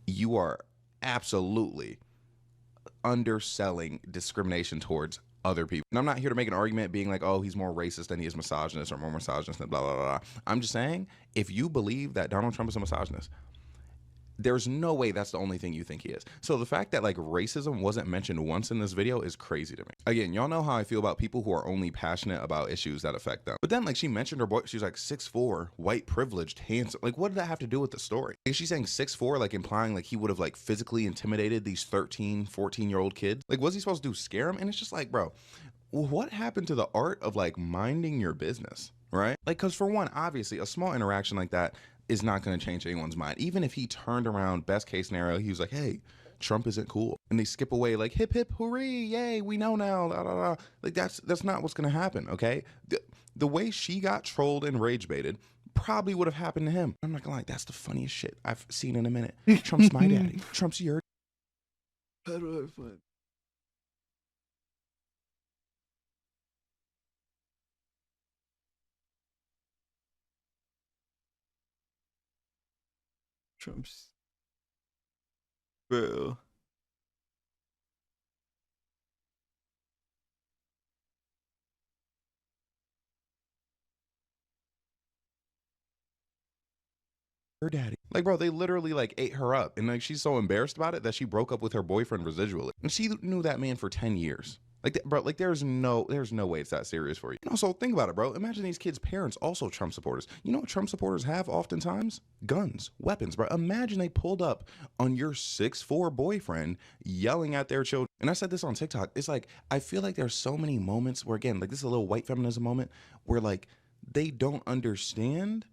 [SPEAKER 2] you are absolutely underselling discrimination towards other people. And I'm not here to make an argument being like, oh, he's more racist than he is misogynist or more misogynist than blah, blah, blah. I'm just saying, if you believe that Donald Trump is a misogynist, there's no way that's the only thing you think he is. So the fact that like racism wasn't mentioned once in this video is crazy to me. Again, y'all know how I feel about people who are only passionate about issues that affect them. But then like she mentioned her boy, she's like 6'4", white, privileged, handsome. Like what did that have to do with the story? Is she saying 6'4", like implying like he would have like physically intimidated these 13, 14-year-old kids? Like what's he supposed to do, scare them? And it's just like, bro, what happened to the art of like minding your business, right? Like, cause for one, obviously a small interaction like that is not going to change anyone's mind. Even if he turned around, best case scenario, he was like, hey, Trump isn't cool. And they skip away like, hip, hip, hooray, yay, we know now, da, da, da. Like, that's not what's going to happen, okay? The way she got trolled and rage baited probably would have happened to him. I'm not going to lie, that's the funniest shit I've seen in a minute. Trump's my daddy. Trump's your...
[SPEAKER 17] How do I find... Trump's... Bro.
[SPEAKER 2] Her daddy. Like, bro, they literally like ate her up. And like she's so embarrassed about it that she broke up with her boyfriend residually. And she knew that man for 10 years. Like, bro, like there's no way it's that serious for you. And also, think about it, bro. Imagine these kids' parents also Trump supporters. You know what Trump supporters have oftentimes? Guns, weapons, bro. Imagine they pulled up on your 6'4" boyfriend yelling at their children. And I said this on TikTok. It's like, I feel like there's so many moments where, again, like this is a little white feminism moment where like they don't understand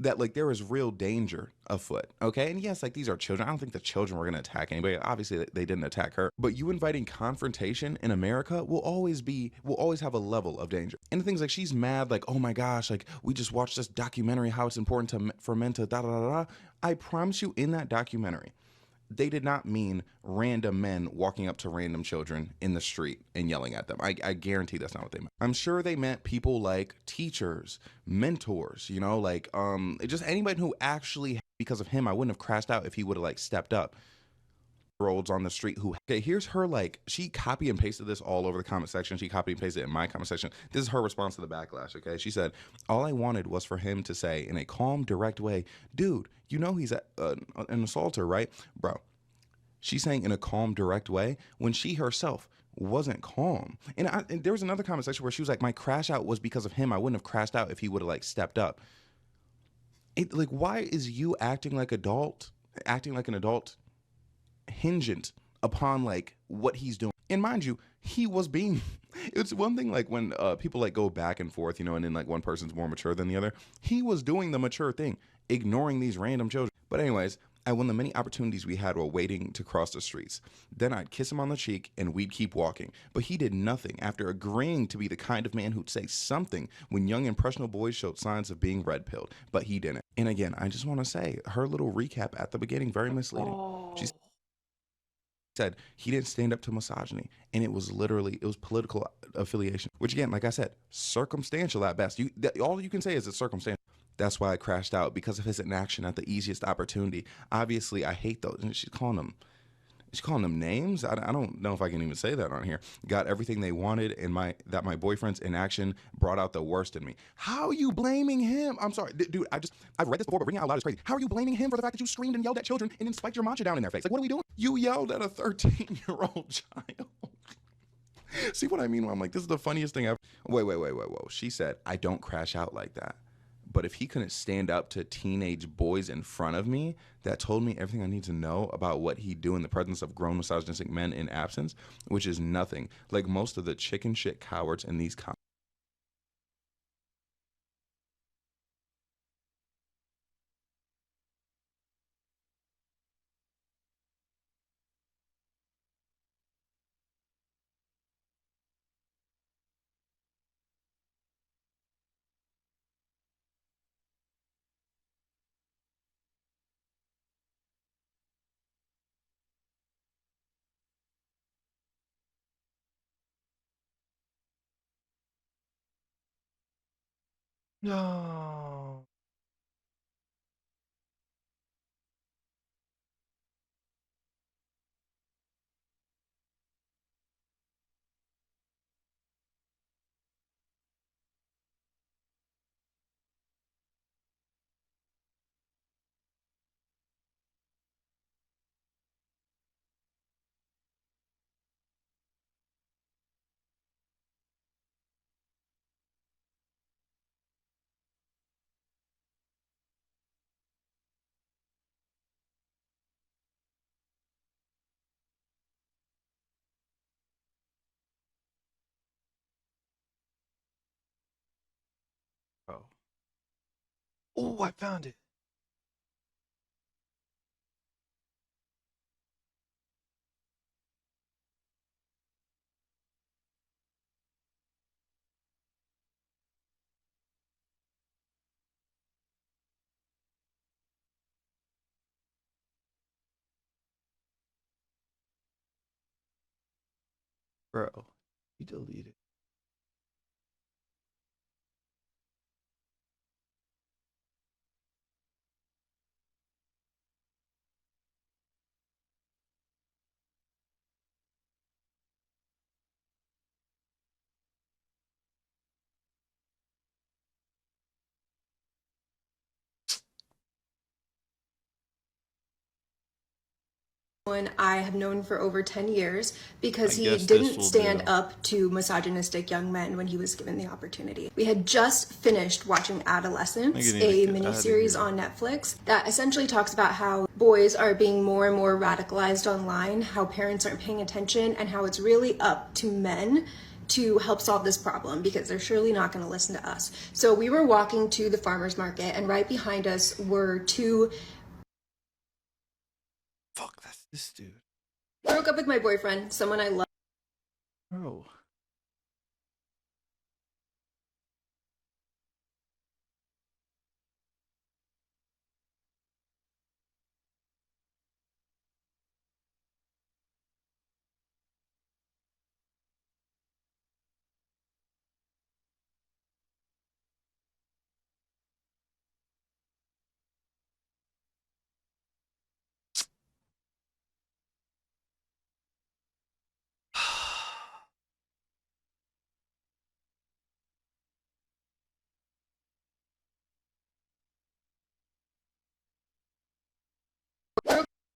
[SPEAKER 2] that like there is real danger afoot, okay? And yes, like these are children. I don't think the children were gonna attack anybody. Obviously, they didn't attack her. But you inviting confrontation in America will always have a level of danger. And the things like she's mad, like, oh my gosh, like we just watched this documentary, how it's important for men to da da da da. I promise you, in that documentary, they did not mean random men walking up to random children in the street and yelling at them. I guarantee that's not what they meant. I'm sure they meant people like teachers, mentors, you know, like just anybody who actually, because of him, I wouldn't have crashed out if he would have like stepped up. Olds on the street who, okay, here's her, like, she copy and pasted this all over the comment section. She copy and pasted it in my comment section. This is her response to the backlash, okay? She said, all I wanted was for him to say in a calm, direct way, dude, you know he's an assaulter, right? Bro, she's saying in a calm, direct way when she herself wasn't calm. And there was another comment section where she was like, my crash out was because of him. I wouldn't have crashed out if he would have, like, stepped up. Like, why is you acting like an adult hingent upon like what he's doing? And mind you, he was being it's one thing like when people like go back and forth, you know, and then like one person's more mature than the other. He was doing the mature thing, ignoring these random children. But anyways, I won the many opportunities we had while waiting to cross the streets. Then I'd kiss him on the cheek and we'd keep walking. But he did nothing after agreeing to be the kind of man who'd say something when young impressionable boys showed signs of being red-pilled. But he didn't. And again, I just want to say her little recap at the beginning, very misleading. She said he didn't stand up to misogyny, and it was political affiliation, which again, like I said, circumstantial at best. All you can say is it's circumstantial. That's why I crashed out, because of his inaction at the easiest opportunity. Obviously, I hate those. And she's calling them names. I don't know if I can even say that on here. Got everything they wanted, and my boyfriend's inaction brought out the worst in me. How are you blaming him? I'm sorry, dude. I've read this before, but reading it out loud is crazy. How are you blaming him for the fact that you screamed and yelled at children and then spiked your matcha down in their face? Like, what are we doing? You yelled at a 13-year-old child. See what I mean? When I'm like, this is the funniest thing ever. Whoa. She said, I don't crash out like that. But if he couldn't stand up to teenage boys in front of me that told me everything I need to know about what he'd do in the presence of grown misogynistic men in absence, which is nothing like most of the chicken shit cowards in these comments.
[SPEAKER 17] No. Bro. Oh, I found it. Bro, you deleted.
[SPEAKER 16] Someone I have known for over 10 years because
[SPEAKER 17] I
[SPEAKER 16] he
[SPEAKER 17] guess this
[SPEAKER 16] didn't
[SPEAKER 17] will
[SPEAKER 16] stand
[SPEAKER 17] do.
[SPEAKER 16] up to misogynistic young men when he was given the opportunity. We had just finished watching Adolescence, a miniseries on Netflix that essentially talks about how boys are being more and more radicalized online, how parents aren't paying attention, and how it's really up to men to help solve this problem because they're surely not going to listen to us. So we were walking to the farmer's market, and right behind us were two.
[SPEAKER 17] Fuck, that's this dude.
[SPEAKER 16] Broke up with my boyfriend, someone I love.
[SPEAKER 17] Bro.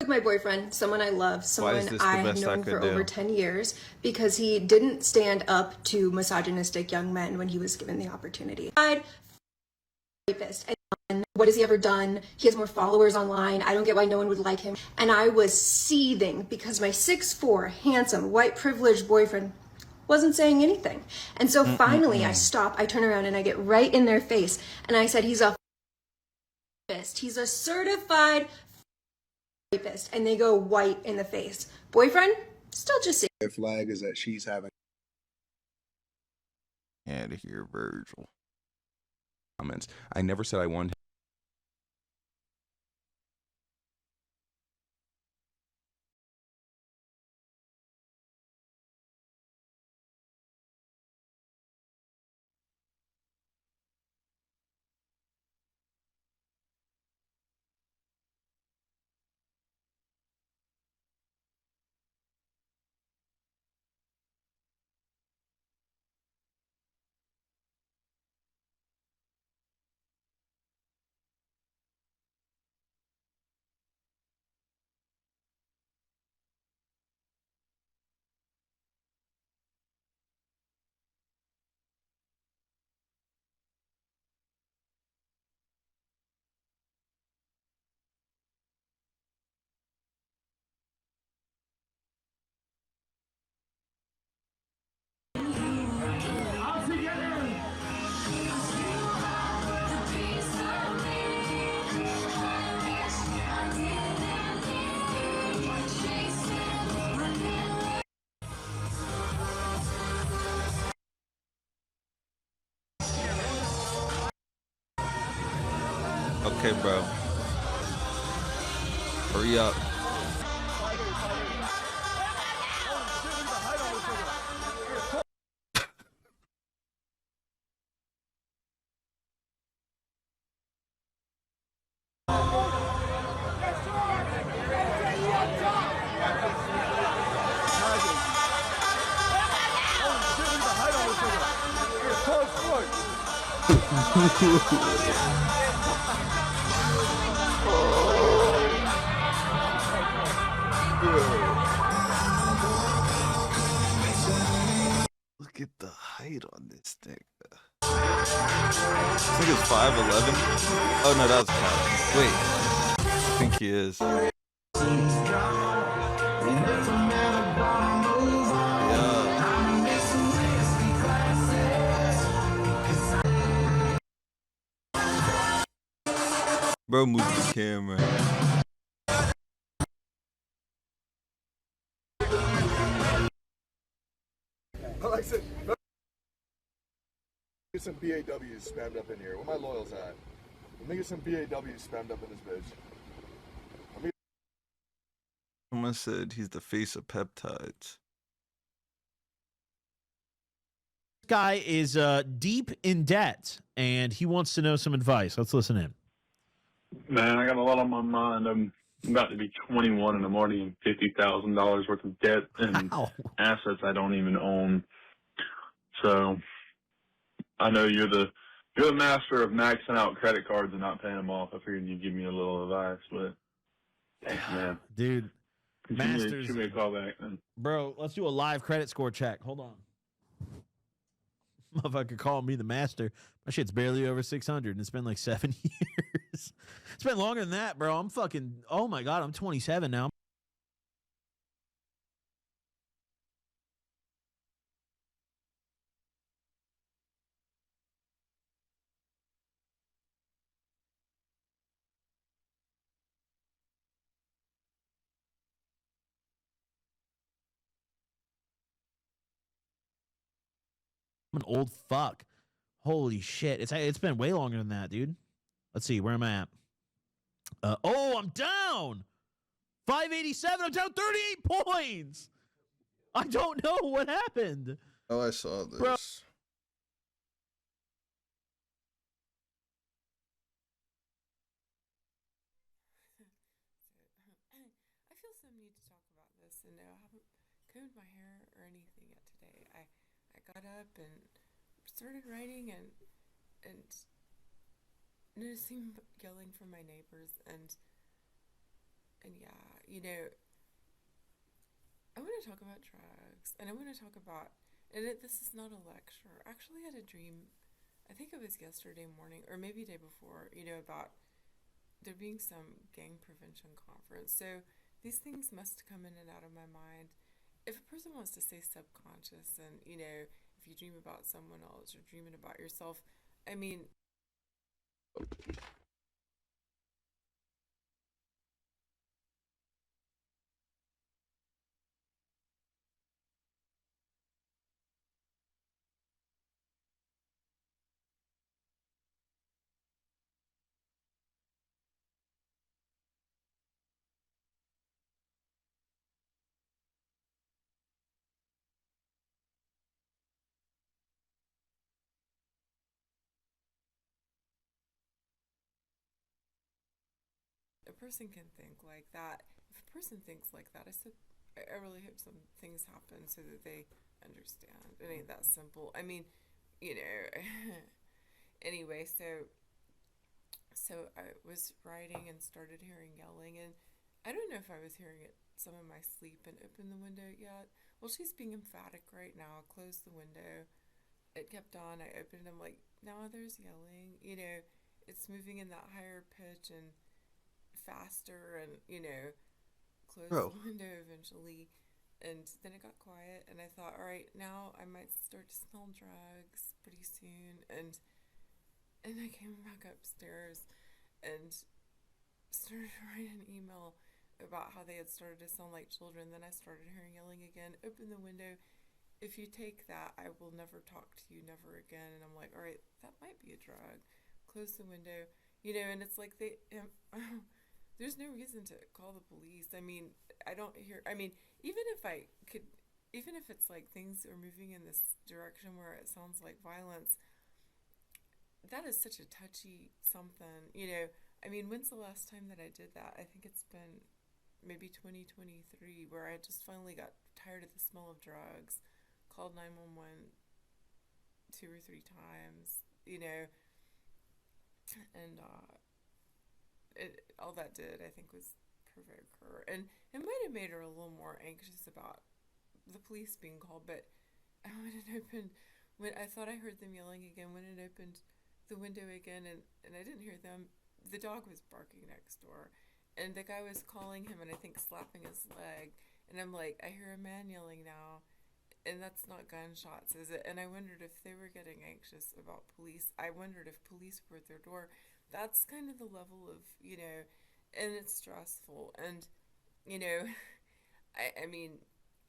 [SPEAKER 16] With my boyfriend, someone I love, someone
[SPEAKER 17] this the
[SPEAKER 16] I have
[SPEAKER 17] best I
[SPEAKER 16] known
[SPEAKER 17] could
[SPEAKER 16] for
[SPEAKER 17] do?
[SPEAKER 16] over 10 years because he didn't stand up to misogynistic young men when he was given the opportunity. Rapist. And what has he ever done? He has more followers online. I don't get why no one would like him. And I was seething because my 6'4", handsome, white privileged boyfriend wasn't saying anything. And so finally I stop, I turn around and I get right in their face. And I said, he's a rapist. He's a certified rapist. And they go white in the face. Boyfriend, still just saying.
[SPEAKER 13] The flag is that she's having.
[SPEAKER 17] Out of here, Virgil.
[SPEAKER 2] Comments. I never said I wanted.
[SPEAKER 17] Okay, bro. Hurry up. Look at the height on this thing. This thing is 5'11". Oh no, that was Cal. Wait, I think he is. Bro, move the camera.
[SPEAKER 13] Alexa, get some BAWs spammed up in here. Where my loyals at? Let me get some BAWs spammed up in this bitch.
[SPEAKER 17] Someone said he's the face of peptides.
[SPEAKER 18] Guy is deep in debt and he wants to know some advice. Let's listen in.
[SPEAKER 19] Man, I got a lot on my mind. I'm about to be 21 and I'm already in $50,000 worth of debt and assets I don't even own. So I know you're the master of maxing out credit cards and not paying them off. I figured you'd give me a little advice, but man,
[SPEAKER 18] dude, Masters.
[SPEAKER 19] Shoot me a call back then.
[SPEAKER 18] Bro, let's do a live credit score check. Hold on. Motherfucker called me the master. My shit's barely over 600, and it's been like 7 years. It's been longer than that, bro. I'm fucking, oh my God, I'm 27 now. I'm an old fuck. Holy shit. It's been way longer than that, dude. Let's see, where am I at? Oh, I'm down. 587. I'm down 38 points. I don't know what happened.
[SPEAKER 13] Oh, I saw this.
[SPEAKER 18] Bro.
[SPEAKER 10] I feel some need to talk about this, and no, I haven't combed my hair or anything yet today. I got up and started writing and noticing yelling from my neighbors and yeah, you know, I want to talk about drugs, and I want to talk about, this is not a lecture. Actually, I had a dream, I think it was yesterday morning or maybe day before, you know, about there being some gang prevention conference. So these things must come in and out of my mind. If a person wants to say subconscious, and you know, if you dream about someone else or dreaming about yourself, I mean, a person can think like that. If a person thinks like that, I really hope some things happen so that they understand. It ain't that simple. I mean, you know, anyway, so I was writing and started hearing yelling, and I don't know if I was hearing it some in my sleep and opened the window yet. Well, she's being emphatic right now. I closed the window. It kept on. I opened it. I'm like, now there's yelling. You know, it's moving in that higher pitch and faster, and you know, closed the window eventually, and then it got quiet, and I thought, all right, now I might start to smell drugs pretty soon, and I came back upstairs and started to write an email about how they had started to sound like children. Then I started hearing yelling again. Open the window. If you take that, I will never talk to you, never again. And I'm like, all right, that might be a drug. Close the window, you know, and it's like there's no reason to call the police. I mean, I don't hear, I mean, even if it's like things are moving in this direction where it sounds like violence, that is such a touchy something, you know. I mean, when's the last time that I did that? I think it's been maybe 2023, where I just finally got tired of the smell of drugs, called 911 2 or 3 times, you know, and all that did, I think, was provoke her, and it might have made her a little more anxious about the police being called. But when it opened, when I thought I heard them yelling again, when it opened the window again, and I didn't hear them, the dog was barking next door, and the guy was calling him, and I think slapping his leg, and I'm like, I hear a man yelling now, and that's not gunshots, is it? And I wondered if they were getting anxious about police. I wondered if police were at their door. That's kind of the level of, you know, and it's stressful. And, you know, I mean,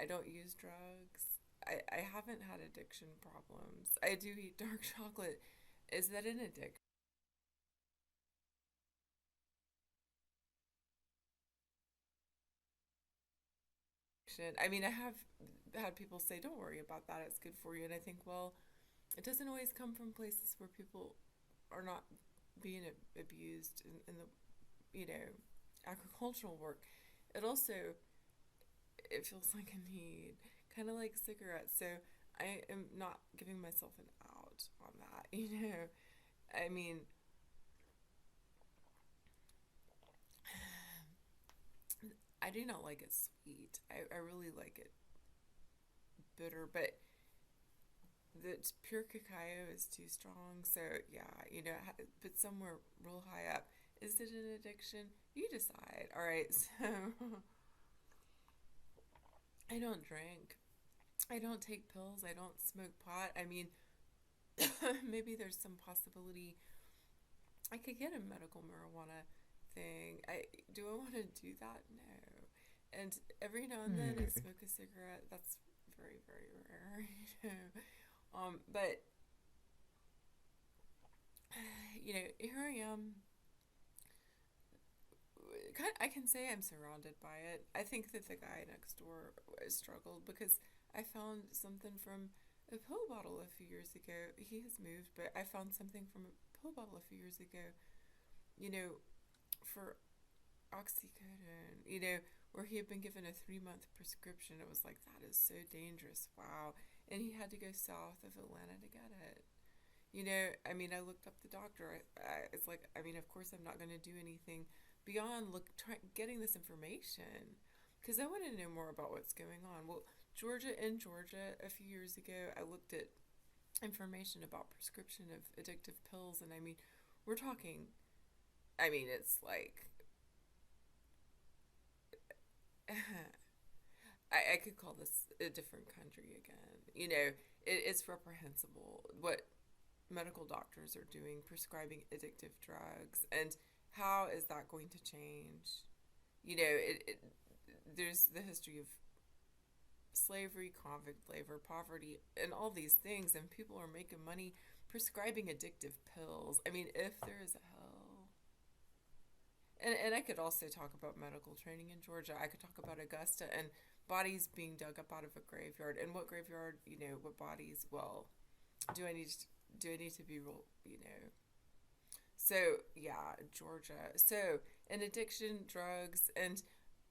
[SPEAKER 10] I don't use drugs. I haven't had addiction problems. I do eat dark chocolate. Is that an addiction? I mean, I have had people say, don't worry about that, it's good for you. And I think, well, it doesn't always come from places where people are not being abused in the, you know, agricultural work. It also, it feels like a need, kind of like cigarettes. So I am not giving myself an out on that, you know. I mean, I do not like it sweet. I really like it bitter, but the pure cacao is too strong. So yeah, you know, put somewhere real high up. Is it an addiction? You decide. All right, so I don't drink. I don't take pills. I don't smoke pot. I mean, maybe there's some possibility I could get a medical marijuana thing. Do I want to do that? No. And every now and then I smoke a cigarette. That's very, very rare, you know. But you know, here I am. I can say I'm surrounded by it. I think that the guy next door struggled because I found something from a pill bottle a few years ago. He has moved, but I found something from a pill bottle a few years ago, you know, for oxycodone, you know, where he had been given a 3-month prescription. It was like, that is so dangerous. Wow. And he had to go south of Atlanta to get it. You know, I mean, I looked up the doctor. It's like, I mean, of course I'm not going to do anything beyond getting this information, because I want to know more about what's going on. Well, in Georgia, a few years ago, I looked at information about prescription of addictive pills, and I mean, we're talking, I mean, it's like, I could call this a different country again. You know, it's reprehensible what medical doctors are doing, prescribing addictive drugs, and how is that going to change? You know, there's the history of slavery, convict labor, poverty, and all these things, and people are making money prescribing addictive pills. I mean, if there is a hell. And I could also talk about medical training in Georgia. I could talk about Augusta and bodies being dug up out of a graveyard. And what graveyard, you know, what bodies, well, do I need to be real, you know. So, yeah, Georgia. So, and addiction, drugs, and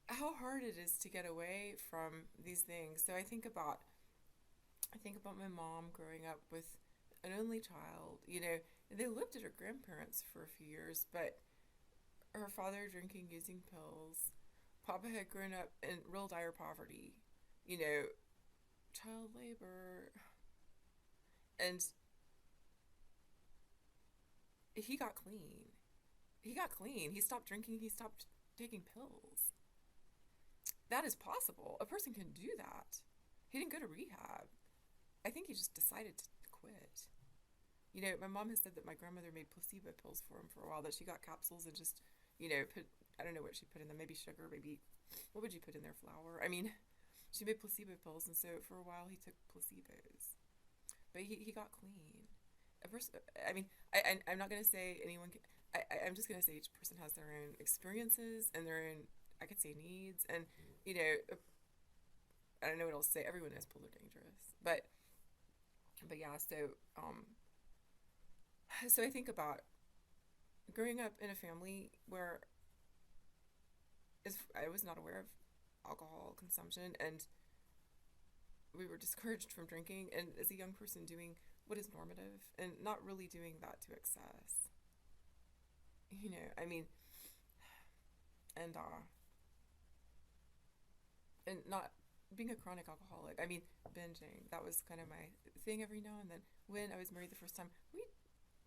[SPEAKER 10] how hard it is to get away from these things. So I think about my mom growing up with an only child, you know, and they lived at her grandparents for a few years, but her father drinking, using pills. Papa had grown up in real dire poverty, you know, child labor. And he got clean. He stopped drinking. He stopped taking pills. That is possible. A person can do that. He didn't go to rehab. I think he just decided to quit. You know, my mom has said that my grandmother made placebo pills for him for a while, that she got capsules and just, you know, I don't know what she put in them, maybe sugar, maybe, what would you put in there, flour? I mean, she made placebo pills, and so for a while he took placebos. But he got clean. I mean, I'm not going to say anyone can, I'm just going to say each person has their own experiences and their own, I could say, needs, and, you know, I don't know what else to say. Everyone knows pills are dangerous. But yeah, so I think about growing up in a family where I was not aware of alcohol consumption, and we were discouraged from drinking, and as a young person doing what is normative and not really doing that to excess. You know, I mean, and not being a chronic alcoholic. I mean, binging, that was kind of my thing every now and then. When I was married the first time,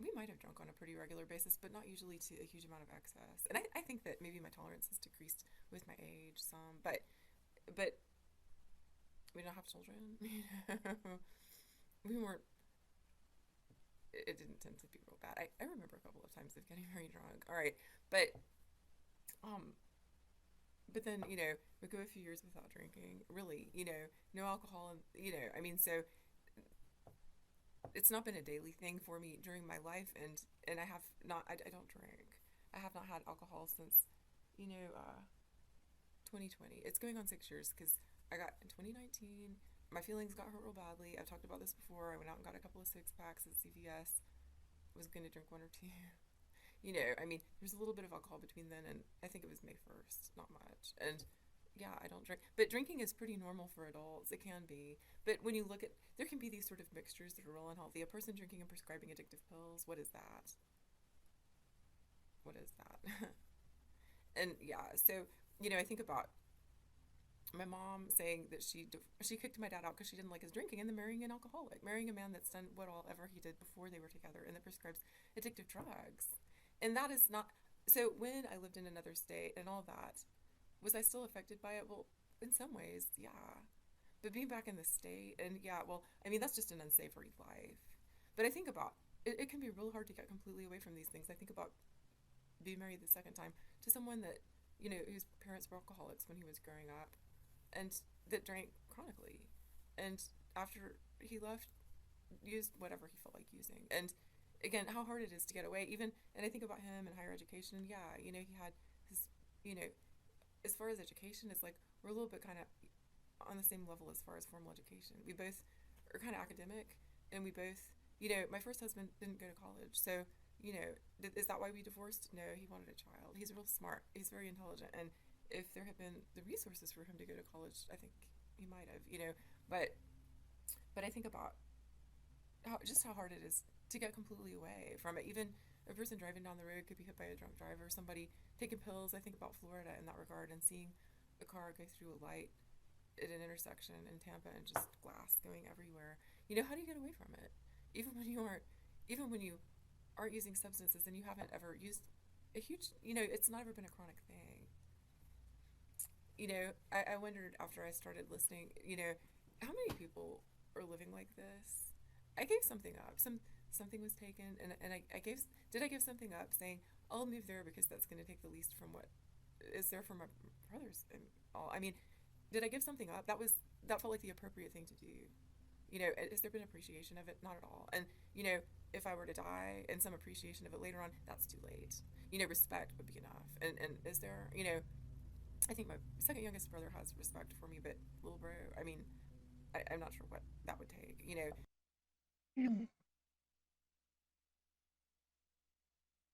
[SPEAKER 10] we might have drunk on a pretty regular basis, but not usually to a huge amount of excess. And I think that maybe my tolerance has decreased with my age some, but we don't have children, you know. We weren't, it didn't tend to be real bad. I remember a couple of times of getting very drunk. All right. But then, you know, we go a few years without drinking, really, you know, no alcohol, and, you know, I mean, so it's not been a daily thing for me during my life, and I have not, I don't drink. I have not had alcohol since, you know, 2020. It's going on 6 years, because I got, in 2019, my feelings got hurt real badly. I've talked about this before. I went out and got a couple of 6-packs at CVS. Was going to drink 1 or 2. You know, I mean, there's a little bit of alcohol between then and I think it was May 1st, not much. And yeah, I don't drink. But drinking is pretty normal for adults. It can be. But when you look at, there can be these sort of mixtures that are real unhealthy. A person drinking and prescribing addictive pills, what is that? What is that? And yeah, so, you know, I think about my mom saying that she kicked my dad out because she didn't like his drinking, and then marrying an alcoholic, marrying a man that's done whatever he did before they were together and that prescribes addictive drugs. And that is not, so when I lived in another state and all that, was I still affected by it? Well, in some ways, yeah. But being back in the state, and yeah, well, I mean, that's just an unsavory life. But I think about, it can be real hard to get completely away from these things. I think about being married the second time to someone that, you know, whose parents were alcoholics when he was growing up, and that drank chronically. And after he left, used whatever he felt like using. And again, how hard it is to get away. Even, and I think about him in higher education, and yeah, you know, he had his, you know, as far as education, it's like we're a little bit kind of on the same level as far as formal education. We both are kind of academic, and we both, you know, my first husband didn't go to college, so, you know, is that why we divorced? No, he wanted a child. He's real smart. He's very intelligent, and if there had been the resources for him to go to college, I think he might have, you know. But I think about how hard it is to get completely away from it. Even a person driving down the road could be hit by a drunk driver. Somebody taking pills. I think about Florida in that regard, and seeing a car go through a light at an intersection in Tampa and just glass going everywhere. You know, how do you get away from it? Even when you aren't using substances and you haven't ever used a huge, you know, it's not ever been a chronic thing. You know, I wondered after I started listening, you know, how many people are living like this? I gave something up. Something was taken, and I gave something up, saying I'll move there because that's going to take the least from what is there for my brothers and all. I mean, did I give something up? That felt like the appropriate thing to do. You know, has there been appreciation of it? Not at all. And, you know, if I were to die and some appreciation of it later on, that's too late. You know, respect would be enough. And is there, you know, I think my second youngest brother has respect for me, but little bro, I mean, I'm not sure what that would take, you know.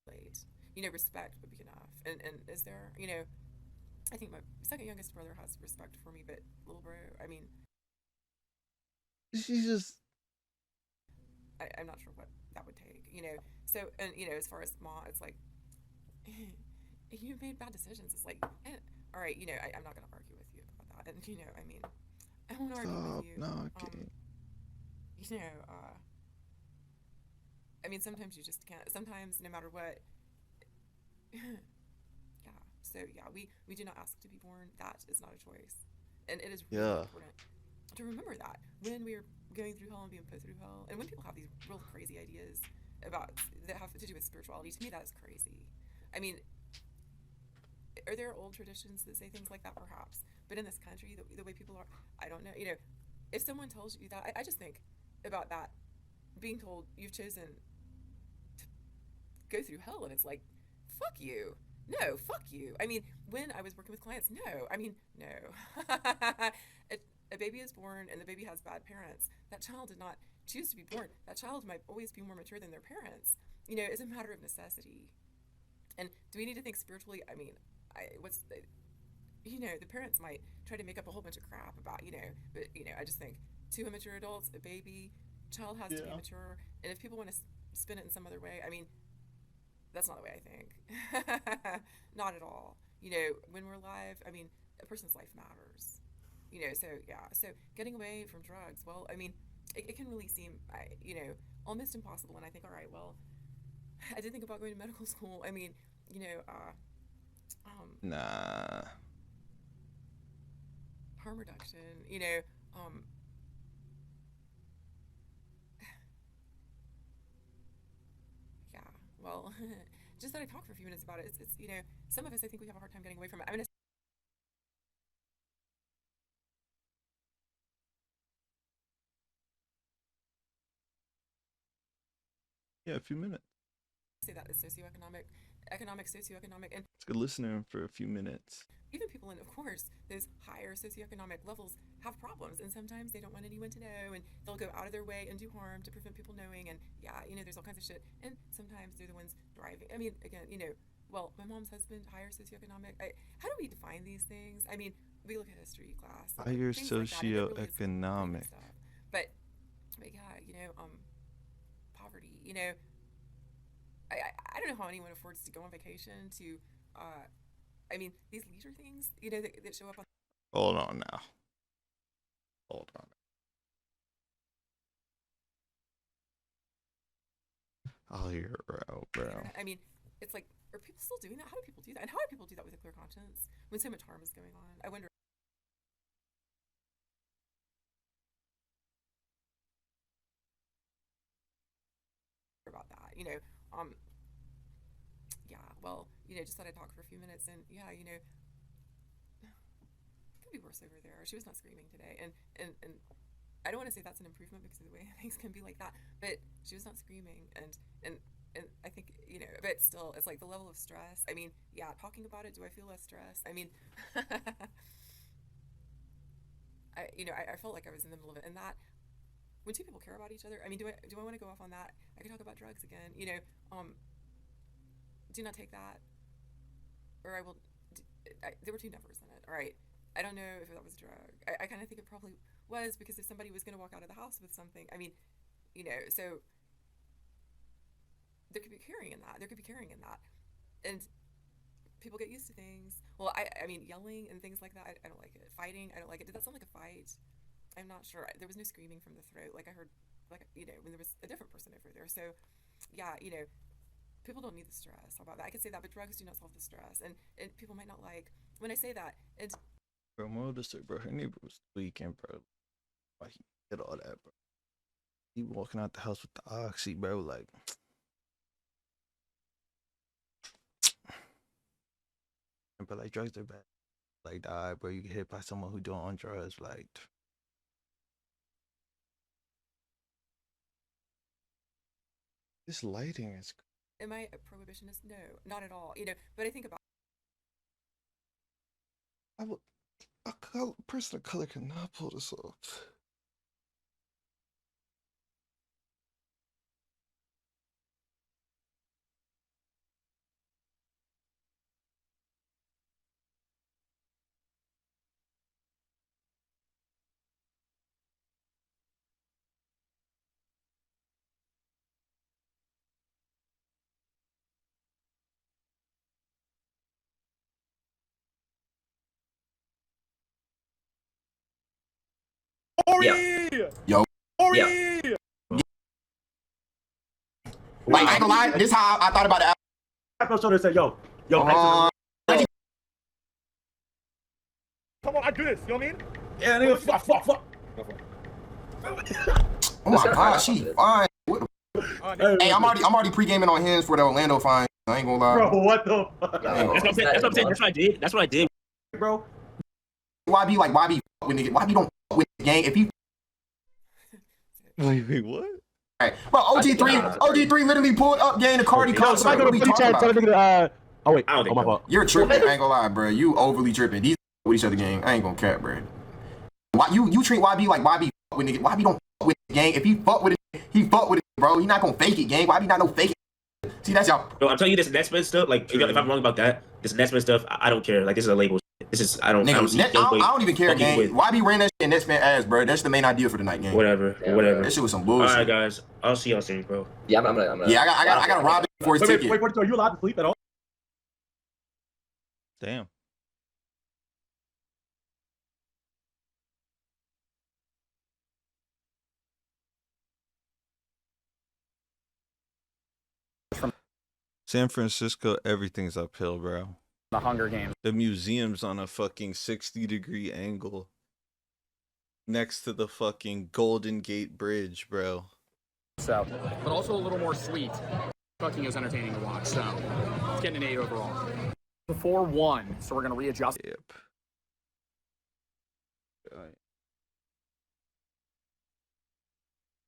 [SPEAKER 10] Late. You know, respect would be enough. And is there, you know, I think my second youngest brother has respect for me, but little bro, I mean,
[SPEAKER 17] She's just.
[SPEAKER 10] I'm not sure what that would take, you know. So, and you know, as far as Ma, it's like you made bad decisions. It's like, all right, you know, I'm not gonna argue with you about that. And you know, I mean, I won't argue with you.
[SPEAKER 17] No, I can't.
[SPEAKER 10] You know, I mean, sometimes you just can't. Sometimes, no matter what. Yeah. So yeah, we do not ask to be born. That is not a choice, and it is really important to remember that when we're going through hell and being put through hell, and when people have these real crazy ideas about that have to do with spirituality, to me that is crazy. I mean, are there old traditions that say things like that? Perhaps, but in this country, the way people are, I don't know. You know, if someone tells you that, I just think about that, being told you've chosen to go through hell, and it's like, fuck you. No, fuck you. I mean, when I was working with clients, no. I mean, no. A baby is born and the baby has bad parents. That child did not choose to be born. That child might always be more mature than their parents. You know, it's a matter of necessity. And do we need to think spiritually? I mean, you know, the parents might try to make up a whole bunch of crap about, you know, but, you know, I just think two immature adults, a baby, child has to be mature. And if people want to spin it in some other way, I mean, that's not the way I think. Not at all. You know, when we're alive, I mean, a person's life matters. You know, so yeah, so getting away from drugs, well, I mean, it can really seem, you know, almost impossible. And I think, all right, well, I did think about going to medical school. I mean, you know,
[SPEAKER 17] Nah.
[SPEAKER 10] harm reduction, you know, yeah, well, just that I talk for a few minutes about it. It's, you know, some of us, I think we have a hard time getting away from it. I mean,
[SPEAKER 17] Yeah, a few minutes.
[SPEAKER 10] say that is socioeconomic, socioeconomic, and
[SPEAKER 17] It's good listening for a few minutes.
[SPEAKER 10] even people in, of course, those higher socioeconomic levels have problems, and sometimes they don't want anyone to know, and they'll go out of their way and do harm to prevent people knowing, and yeah, you know, there's all kinds of shit, and sometimes they're the ones driving. I mean, again, you know, well, my mom's husband, higher socioeconomic. How do we define these things? I mean, we look at history class.
[SPEAKER 17] Higher
[SPEAKER 10] things like that, and it really is
[SPEAKER 17] socioeconomic.
[SPEAKER 10] stuff. But yeah, you know, poverty, you know, I don't know how anyone affords to go on vacation to, I mean, these leisure things, you know, that show up on
[SPEAKER 17] Hold on now. Hold on. Oh, you're bro.
[SPEAKER 10] I mean, it's like, are people still doing that? How do people do that? And how do people do that with a clear conscience when so much harm is going on? I wonder. About that, yeah, well, just thought I'd talk for a few minutes, and yeah, it could be worse over there. She was not screaming today, and I don't want to say that's an improvement because of the way things can be like that, but she was not screaming, and I think, but still, it's like the level of stress. I mean, yeah, talking about it, do I feel less stress? I mean, I felt like I was in the middle of it, and that, when two people care about each other, I mean, do I want to go off on that? I could talk about drugs again, do not take that, or I will, there were two numbers in it, all right, I don't know if that was a drug, I kind of think it probably was, because if somebody was going to walk out of the house with something, I mean, so there could be carrying in that, and people get used to things. Well, I mean, yelling and things like that, I don't like it. Fighting, I don't like it. Did that sound like a fight? I'm not sure. There was no screaming from the throat, like I heard, like, when there was a different person over there. So, yeah, people don't need the stress. How about that? I could say that, but drugs do not solve the stress, and people might not like when I say that. And
[SPEAKER 17] Bro, more to say, bro, her neighbor was tweaking, bro. Like, he did all that, bro. He walking out the house with the oxy, bro, like. But like, drugs are bad. Like, die, bro. You get hit by someone who doing on drugs, like. This lighting is.
[SPEAKER 10] am I a prohibitionist? No, not at all. But I think about.
[SPEAKER 17] A person of color cannot pull this off.
[SPEAKER 20] Yeah.
[SPEAKER 3] Yo.
[SPEAKER 20] Yeah.
[SPEAKER 3] Like, I ain't gonna lie, this is how I thought about it.
[SPEAKER 20] I felt shoulder and said, yo.
[SPEAKER 3] Come
[SPEAKER 20] on, I do this, you know what I mean?
[SPEAKER 3] Yeah, nigga,
[SPEAKER 20] fuck.
[SPEAKER 3] Oh my god, she fine. Hey, I'm already pre-gaming on hands for the Orlando fine. I ain't gonna lie.
[SPEAKER 20] Bro, what the fuck?
[SPEAKER 3] That's what I'm saying.
[SPEAKER 20] That's what I did. That's what I did, bro.
[SPEAKER 3] YB fuck with nigga? YB don't fuck with the gang. If he
[SPEAKER 17] Wait, what?
[SPEAKER 3] Right. Bro, OG3 literally pulled up gang the Cardi concert. What are we talking about?
[SPEAKER 20] Oh wait, my fault.
[SPEAKER 3] You're tripping. I ain't gonna lie, bro. You overly tripping. These with each other gang. I ain't gonna cap, bro. Why you treat YB like YB fuck with nigga? YB don't fuck with the gang. If he fuck with it, he fuck with it, bro. He not gonna fake it, gang. YB not no fake it. See, that's y'all.
[SPEAKER 20] Bro, I'm telling you this Netsman stuff. Like, if I'm wrong about that, this Netsman stuff, I don't care. Like, this is a label. This is I don't see
[SPEAKER 3] I don't even care, gang. YB ran that shit in Netsman ass, bro. That's the main idea for the night, gang.
[SPEAKER 20] Whatever.
[SPEAKER 3] That shit was some bullshit.
[SPEAKER 20] All right, guys. I'll see y'all soon, bro.
[SPEAKER 3] Yeah, I'm gonna. Yeah, I gotta rob him for his ticket.
[SPEAKER 20] Wait, are you allowed to sleep at all?
[SPEAKER 17] Damn. San Francisco, everything's uphill, bro.
[SPEAKER 1] The Hunger Games.
[SPEAKER 17] The museum's on a fucking 60-degree angle next to the fucking Golden Gate Bridge, bro.
[SPEAKER 1] So, but also a little more sweet. Fucking is entertaining to watch, so it's getting an 8 overall. 4-1, so we're gonna readjust.
[SPEAKER 17] Yep.